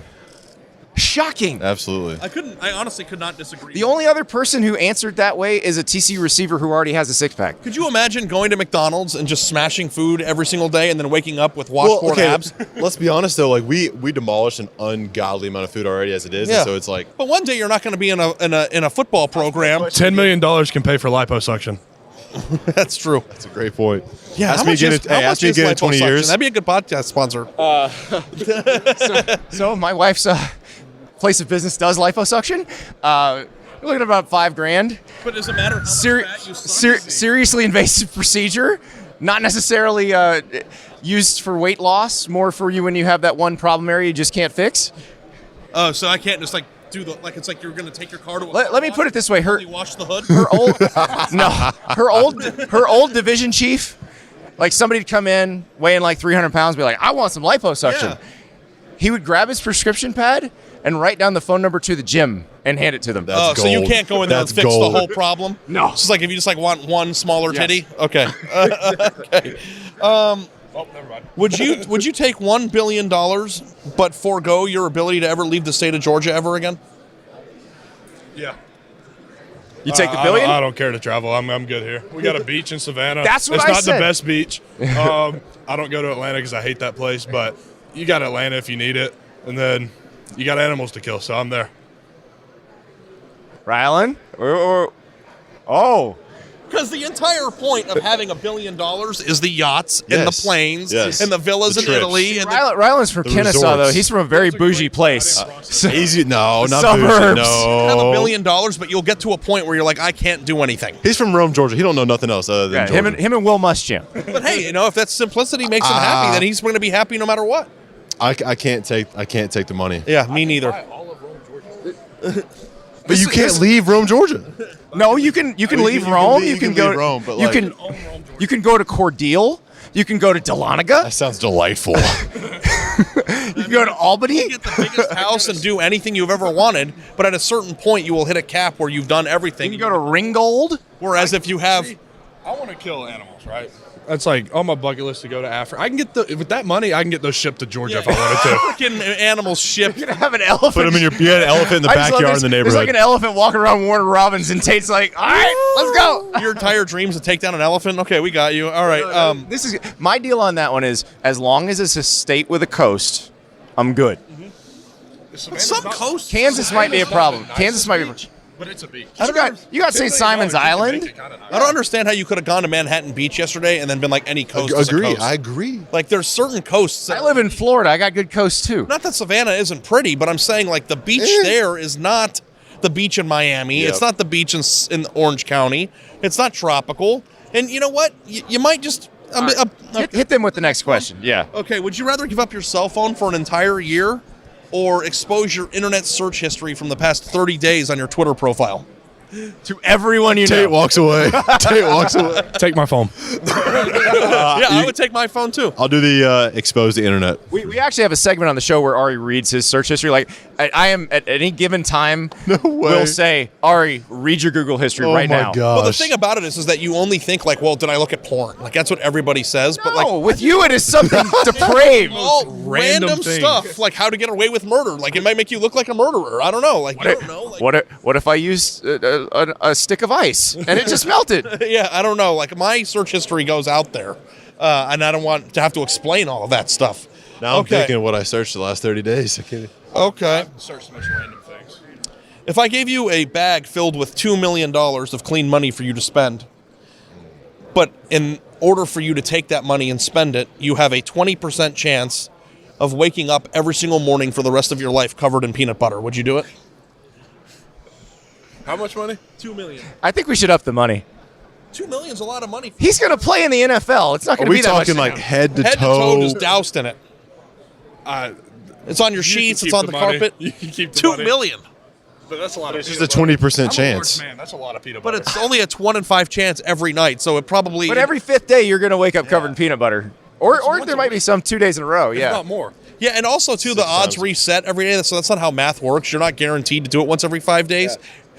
Shocking. Absolutely. I honestly could not disagree. The only other person who answered that way is a TCU receiver who already has a six-pack. Could you imagine going to McDonald's and just smashing food every single day and then waking up with washboard abs? Let's be honest though, like we demolished an ungodly amount of food already as it is, Yeah. and so it's like. But one day you're not going to be in a football program. $10 million can pay for liposuction. That's true. That's a great point. Yeah, ask me again in 20 years. That'd be a good podcast sponsor. So my wife's place of business does liposuction. We're looking at about $5,000. But does it matter how much fat you Seriously invasive procedure, not necessarily used for weight loss, more for you when you have that one problem area you just can't fix. Oh, so I can't just like do the it's like you're going to take your car to a Let me put it this way: wash the hood. her old division chief, like somebody'd come in weighing like 300 pounds, be like, "I want some liposuction." Yeah. He would grab his prescription pad and write down the phone number to the gym and hand it to them. That's so you gold. can't go in there That's and fix gold. the whole problem? No. It's just like if you just like want one smaller Yes. titty? Okay. Okay. Never mind. Would you take $1 billion but forego your ability to ever leave the state of Georgia ever again? Yeah. You take the billion? I don't care to travel. I'm good here. We got a beach in Savannah. That's what it's I not said. the best beach. I don't go to Atlanta because I hate that place, but you got Atlanta if you need it. And then you got animals to kill, so I'm there. Rylan? Oh. Because the entire point of having $1 billion is the yachts and the Yes. planes Yes. and the villas The in trips. Italy. And Rylan's from The Kennesaw, resorts. though. He's from a very bougie place. Easy, no, not Suburbs. bougie, you have $1 no. billion, but you'll get to a point where you're like, I can't do anything. He's from Rome, Georgia. He don't know nothing else other than Yeah, Georgia. him and Will Muschamp. But hey, if that simplicity makes him happy, then he's going to be happy no matter what. I can't take the money. Yeah, me neither. But you can't leave Rome, Georgia. No, you can leave Rome. You can go leave Rome, but you like- you can go to Cordeal. You can go to Dahlonega. That sounds delightful. You can go to Albany. You get the biggest house and do anything you've ever wanted, but at a certain point, you will hit a cap where you've done everything. You can go to Ringgold. Whereas if you have, I want to kill animals, right? That's like on my bucket list to go to Africa. I can get with that money, I can get those shipped to Georgia if I wanted to. freaking animals shipped. You're gonna have an elephant. Put him in you got an elephant in the I just love backyard in this. the There's neighborhood. like an elephant walking around Warner Robins, and Tate's like, "All right, let's go." Your entire dreams to take down an elephant. Okay, we got you. All right. This is my deal on that one. Is as long as it's a state with a coast, I'm good. Some coast. Kansas might be a problem. Kansas might be. But it's a beach. You got St. Simon's Island. I don't understand how you could have gone to Manhattan Beach yesterday and then been like any coast. is a Agree. coast. I agree. Like there's certain coasts. I live in Florida. I got good coast too. Not that Savannah isn't pretty, but I'm saying like the beach there is not the beach in Miami. Yep. It's not the beach in Orange County. It's not tropical. And you know what? You might just. Hit them with the next question. Yeah. Okay, would you rather give up your cell phone for an entire year or expose your internet search history from the past 30 days on your Twitter profile? To everyone you Tate know. walks away. Tate walks away. Take my phone. Yeah, I would take my phone too. I'll do the expose the internet. We actually have a segment on the show where Ari reads his search history. Like I am at any given time. We'll say, Ari, read your Google history right now. gosh. Well, the thing about it is that you only think like, well, did I look at porn? Like that's what everybody says. But like, No, with you it is something depraved. all random random thing. stuff, like how to get away with murder. Like it might make you look like a murderer. I don't know. Like you don't know. Like, What if I used a stick of ice and it just melted? yeah, I don't know. Like my search history goes out there, and I don't want to have to explain all of that stuff. Now I'm Okay. thinking of what I searched the last 30 days. I can't- Okay. Search so much random things. If I gave you a bag filled with $2 million of clean money for you to spend, but in order for you to take that money and spend it, you have a 20% chance of waking up every single morning for the rest of your life covered in peanut butter, would you do it? How much money? $2 million. I think we should up the money. $2 million is a lot of money. He's going to play in the NFL. It's not Are going to we be that much. talking like head to Head to toe? toe just doused in it. It's on your sheets. It's on the carpet. You can keep the $2 money. million. But that's a lot of It's just peanut a 20% butter. I'm a chance. large man. That's a lot of peanut But butter. it's only a 1 in 5 chance every night, so it probably. But every fifth day, you're going to wake up covered in peanut butter. Or there might be some 2 days in a row. If Yeah. not more. Yeah, and also too, the odds reset every day. So that's not how math works. You're not guaranteed to do it once every 5 days.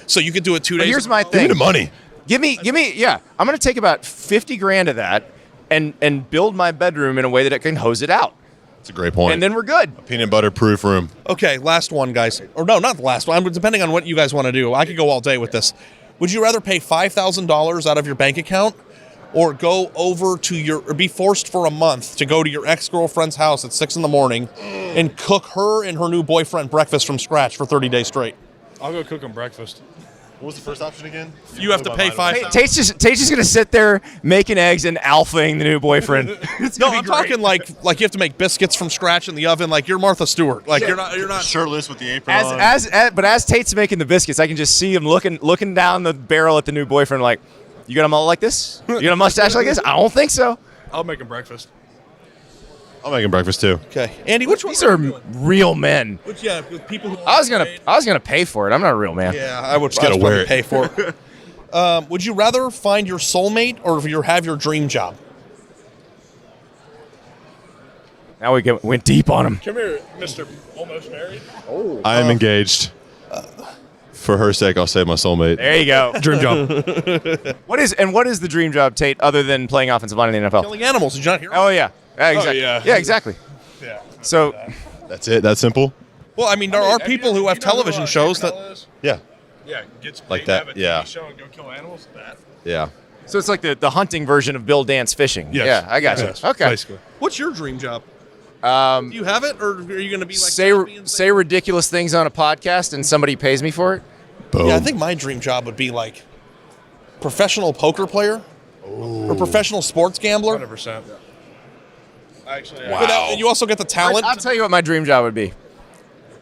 So you could do it 2 But days. here's my Give me thing. the money. Give me. Yeah, I'm going to take about $50,000 of that and build my bedroom in a way that it can hose it out. That's a great point. And then we're good. A peanut butter proof room. Okay, last one, guys. Or no, not the last one. Depending on what you guys want to do. I could go all day with this. Would you rather pay $5,000 out of your bank account or go over to or be forced for a month to go to your ex-girlfriend's house at 6 a.m. and cook her and her new boyfriend breakfast from scratch for 30 days straight? I'll go cook them breakfast. What was the first option again? You have to pay $5,000. Tate's just gonna sit there making eggs and alphaing the new boyfriend. No, I'm talking like you have to make biscuits from scratch in the oven. Like you're Martha Stewart. Like you're not shirtless with the apron on. But as Tate's making the biscuits, I can just see him looking down the barrel at the new boyfriend like, you got a mullet like this? You got a mustache like this? I don't think so. I'll make them breakfast. I'll make him breakfast too. Okay, Andy, which one? These are real men. With people who I was gonna pay for it. I'm not a real man. Yeah, I would Just gotta wear it. pay for it. Would you rather find your soulmate or have your dream job? Now we went deep on him. Come here, Mr. Almost Married. I am engaged. For her sake, I'll say my soulmate. There you go. Dream job. What is the dream job, Tate, other than playing offensive line in the NFL? Killing animals. Did you not hear? Oh yeah. Exactly. yeah. Yeah, exactly. Yeah. So That's it. That simple. Well, I mean, there are people who have television shows that. Yeah. Yeah, gets paid Like to have that, a yeah. TV show and go kill animals. That. Yeah. So it's like the hunting version of Bill Dance fishing. Yes. Yeah, I got you. Yes, Okay. basically. What's your dream job? Do you have it, or are you going to be like Say ridiculous things on a podcast and somebody pays me for it? Boom. Yeah, I think my dream job would be like professional poker player or professional sports gambler. 100%. Actually, But and you also get the talent. I'll tell you what my dream job would be.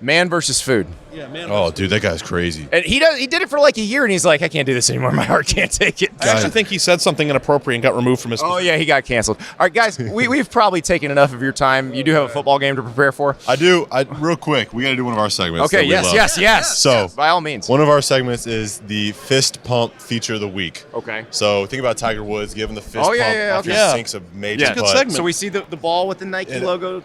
Man versus food. Yeah, man. Oh, dude, that guy's crazy. And he did it for like a year, and he's like, I can't do this anymore. My heart can't take it. I actually think he said something inappropriate and got removed from his. Oh yeah, he got canceled. All right, guys, we've probably taken enough of your time. You do have a football game to prepare for. I do. Real quick, we got to do one of our segments. Okay. that we love. Yes. So, by all means. one of our segments is the fist pump feature of the week. Okay. So think about Tiger Woods giving the fist Oh, yeah, pump yeah, after okay. he sinks a major It's a good putt. segment. So we see the ball with the Nike logo.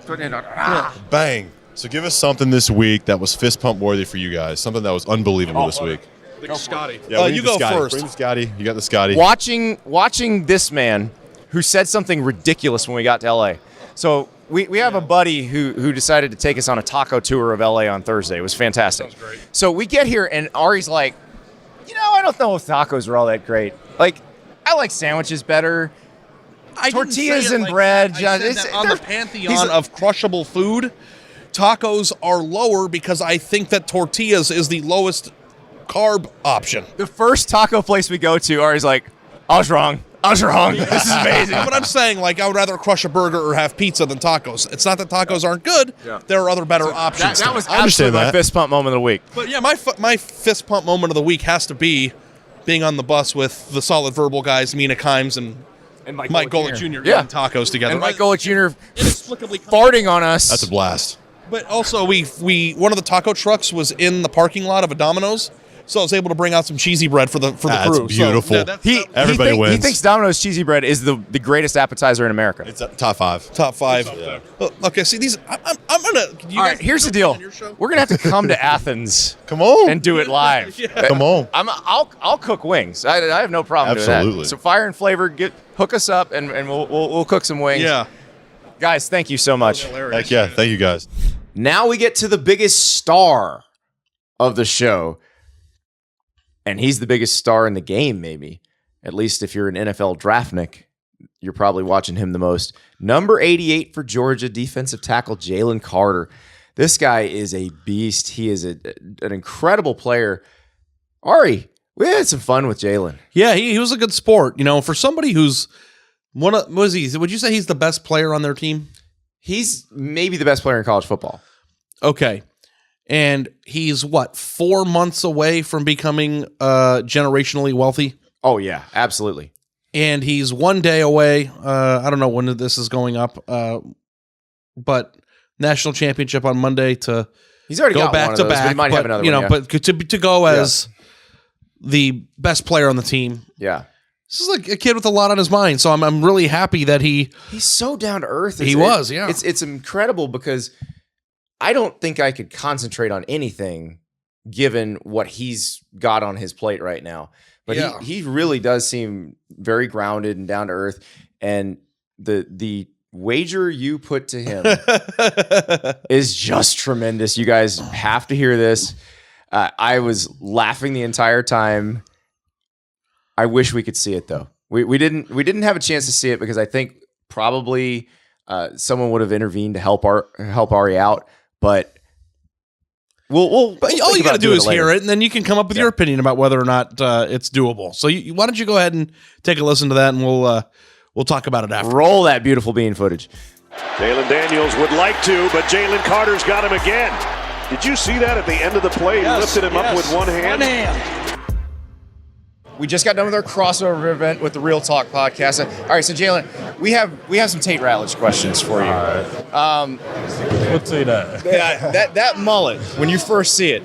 Bang. So give us something this week that was fist pump worthy for you guys. Something that was unbelievable this week. Big Scotty. Yeah, we need you the go Scotty. first. Bring the Scotty. You got the Scotty. Watching this man who said something ridiculous when we got to LA. So we have a buddy who decided to take us on a taco tour of LA on Thursday. It was fantastic. Sounds great. So we get here and Ari's like, I don't know if tacos are all that great. Like, I like sandwiches better. I didn't Tortillas say it and like bread, that. I John. said It's- that on the they're- pantheon of crushable food, tacos are lower because I think that tortillas is the lowest carb option. The first taco place we go to, Ari's like, I was wrong. This is amazing. But I'm saying, like, I would rather crush a burger or have pizza than tacos. It's not that tacos aren't good. Yeah. There are other better options. That was I understand absolutely my that. fist pump moment of the week. But yeah, my fist pump moment of the week has to be being on the bus with the Solid Verbal guys, Mina Kimes and Mike Golick Jr. Yeah. eating tacos together. And Mike Golick Jr. inexplicably farting on us. That's a blast. But also, we one of the taco trucks was in the parking lot of a Domino's, so I was able to bring out some cheesy bread for the That's crew. beautiful. Everybody wins. He thinks Domino's cheesy bread is the greatest appetizer in America. It's top 5. Top 5. Yeah. Okay, see these. I'm gonna. All right, here's the deal. We're gonna have to come to Athens Come on. and do it live. Come on. I'll cook wings. I have no problem doing Absolutely. that. So Fire and Flavor, hook us up and we'll cook some wings. Yeah. Guys, thank you so much. Heck yeah. Thank you guys. Now we get to the biggest star of the show. And he's the biggest star in the game, maybe. At least if you're an NFL draftnik, you're probably watching him the most. Number 88 for Georgia, defensive tackle Jalen Carter. This guy is a beast. He is an incredible player. Ari, we had some fun with Jalen. Yeah, he was a good sport. For somebody who's would you say he's the best player on their team? He's maybe the best player in college football. Okay. And he's 4 months away from becoming generationally wealthy? Oh, yeah, absolutely. And he's 1 day away. I don't know when this is going up, but national championship on Monday to He's already go got back one of to those, but back. he might have another one, yeah. But to go as the best player on the team. Yeah. This is like a kid with a lot on his mind. So I'm really happy that he's so down to earth. He was, yeah. It's incredible because I don't think I could concentrate on anything given what he's got on his plate right now. But he really does seem very grounded and down to earth. And the wager you put to him is just tremendous. You guys have to hear this. I was laughing the entire time. I wish we could see it though. We didn't have a chance to see it because I think probably someone would have intervened to help Ari out, but. But all you got to do is hear it, and then you can come up with your opinion about whether or not it's doable. So why don't you go ahead and take a listen to that, and we'll talk about it after. Roll that beautiful bean footage. Jalen Daniels would like to, but Jalen Carter's got him again. Did you see that at the end of the play? He lifted him up with one hand. We just got done with our crossover event with the Real Talk podcast. All right, so Jalen, we have some Tate Ratledge questions for you. All right. What's that? That mullet, when you first see it,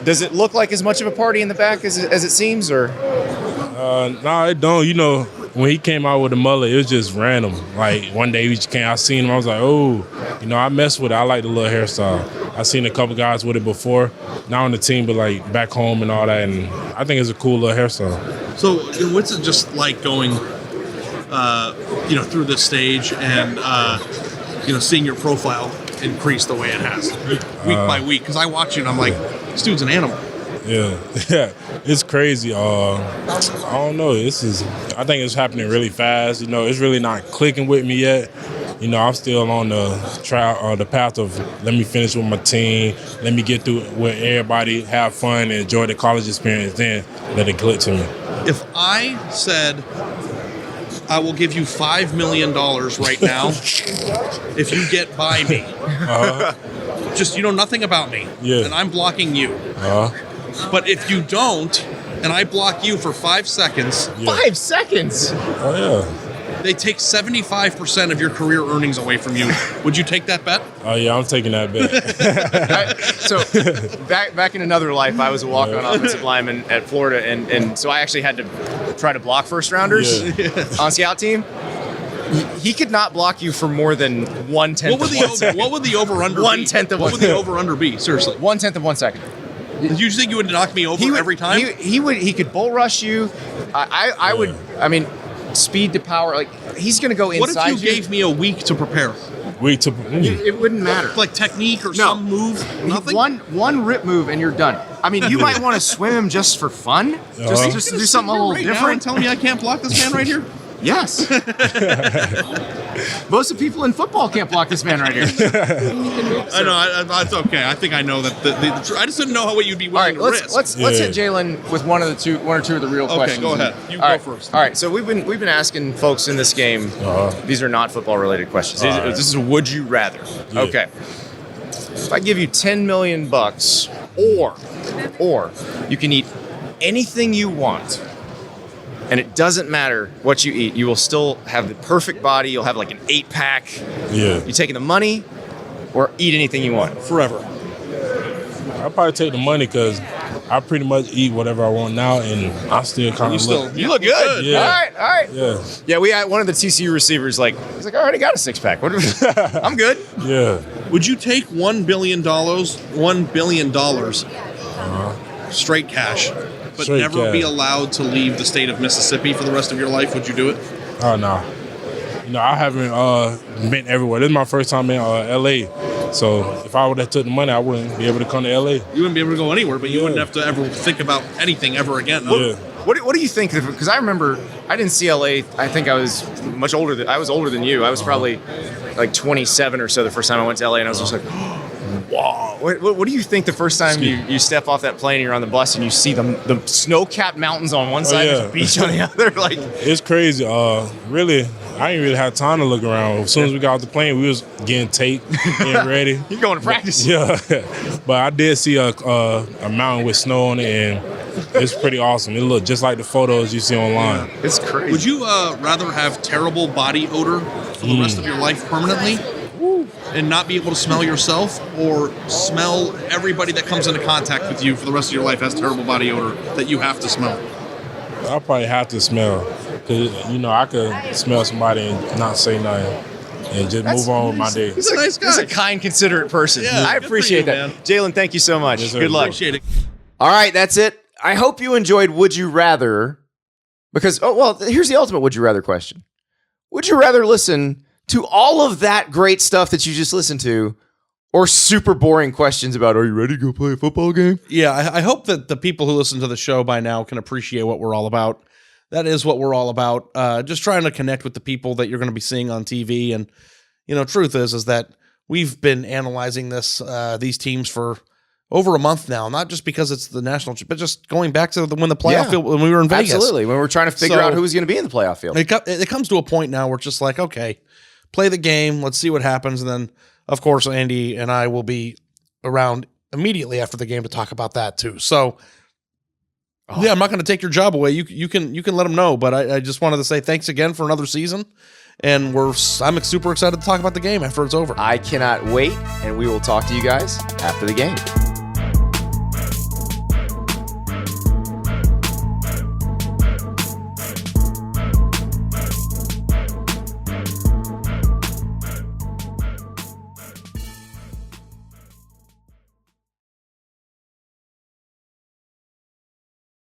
does it look like as much of a party in the back as it seems, or? No, it don't. You know, when he came out with the mullet, it was just random. Like one day I seen him, I was like, oh, I mess with it. I like the little hairstyle. I seen a couple guys with it before, not on the team, but like back home and all that. And I think it's a cool little hairstyle. So what's it just like going, through this stage and, seeing your profile increase the way it has week by week? Because I watch you and I'm like, this dude's an animal. Yeah, it's crazy. I don't know. I think it's happening really fast. It's really not clicking with me yet. I'm still on the path of let me finish with my team, let me get through where everybody have fun and enjoy the college experience, then let it click to me. If I said I will give you $5 million right now if you get by me, just nothing about me, and I'm blocking you. But if you don't, and I block you for 5 seconds, 5 seconds. Oh yeah. They take 75% of your career earnings away from you. Would you take that bet? Oh yeah, I'm taking that bet. So back in another life, I was a walk-on offensive lineman at Florida, and so I actually had to try to block first rounders on scout team. He could not block you for more than 1/10 of 1 second. What would the over-under be? 1/10 of 1 second. What would the over-under be? Seriously. 1/10 of 1 second. Did you think you would knock me over every time? He could bull rush you. I would. I mean, speed to power. Like he's going to go inside. What if you gave me a week to prepare? It wouldn't matter. Like technique or some move? Nothing? One rip move and you're done. I mean, you might want to swim him just for fun. Just do something a little different. Now and tell me I can't block this man right here? Yes. Most of the people in football can't block this man right here. I know. That's okay. I think I know that. I just didn't know what you'd be willing to risk. Let's hit Jalen with one or two of the real questions. Okay, go ahead. You go first. All right. So we've been asking folks in this game. These are not football related questions. This is a would you rather. Yeah. Okay. If I give you $10 million, or you can eat anything you want. And it doesn't matter what you eat. You will still have the perfect body. You'll have like an 8-pack. Yeah. You taking the money or eat anything you want forever? I'll probably take the money because I pretty much eat whatever I want now, and I still kind of look. You look good. Yeah. All right. Yeah. Yeah, we had one of the TCU receivers I already got a 6-pack. I'm good. Yeah. Would you take $1 billion straight cash, but straight never cash. be allowed to leave the state of Mississippi for the rest of your life? Would you do it? Oh, no. I haven't been everywhere. This is my first time in L.A., so if I would have took the money, I wouldn't be able to come to L.A. You wouldn't be able to go anywhere, but you wouldn't have to ever think about anything ever again. Yeah. What do you think? Because I remember I didn't see LA. I think I was much older. I was older than you. I was probably like 27 or so the first time I went to LA, and I was just like, wow. What do you think the first time you step off that plane and you're on the bus and you see the snow-capped mountains on one side and the beach on the other? Like it's crazy. Really, I didn't really have time to look around. As soon as we got off the plane, we was getting taped, getting ready. You're going to practice. Yeah, but I did see a mountain with snow on it, and it's pretty awesome. It looked just like the photos you see online. It's crazy. Would you rather have terrible body odor for the rest of your life permanently and not be able to smell yourself, or smell everybody that comes into contact with you for the rest of your life has terrible body odor that you have to smell? I'll probably have to smell, because I could smell somebody and not say nothing and just move on with my day. He's a nice guy. He's a kind, considerate person. Yeah, I appreciate that. Jalen, thank you so much. Yes, good luck. Appreciate it. All right, that's it. I hope you enjoyed Would You Rather, because, here's the ultimate Would You Rather question. Would you rather listen to all of that great stuff that you just listened to, or super boring questions about, are you ready to go play a football game? Yeah, I hope that the people who listen to the show by now can appreciate what we're all about. That is what we're all about. Just trying to connect with the people that you're going to be seeing on TV. And, truth is that we've been analyzing these teams for over a month now, not just because it's the national, but just going back to when the playoff field, when we were in Vegas. Absolutely, when we're trying to figure out who was going to be in the playoff field. It comes to a point now where it's just like, okay, play the game, let's see what happens, and then, of course, Andy and I will be around immediately after the game to talk about that too. So, yeah, I'm not going to take your job away. You can let them know, but I just wanted to say thanks again for another season, and I'm super excited to talk about the game after it's over. I cannot wait, and we will talk to you guys after the game.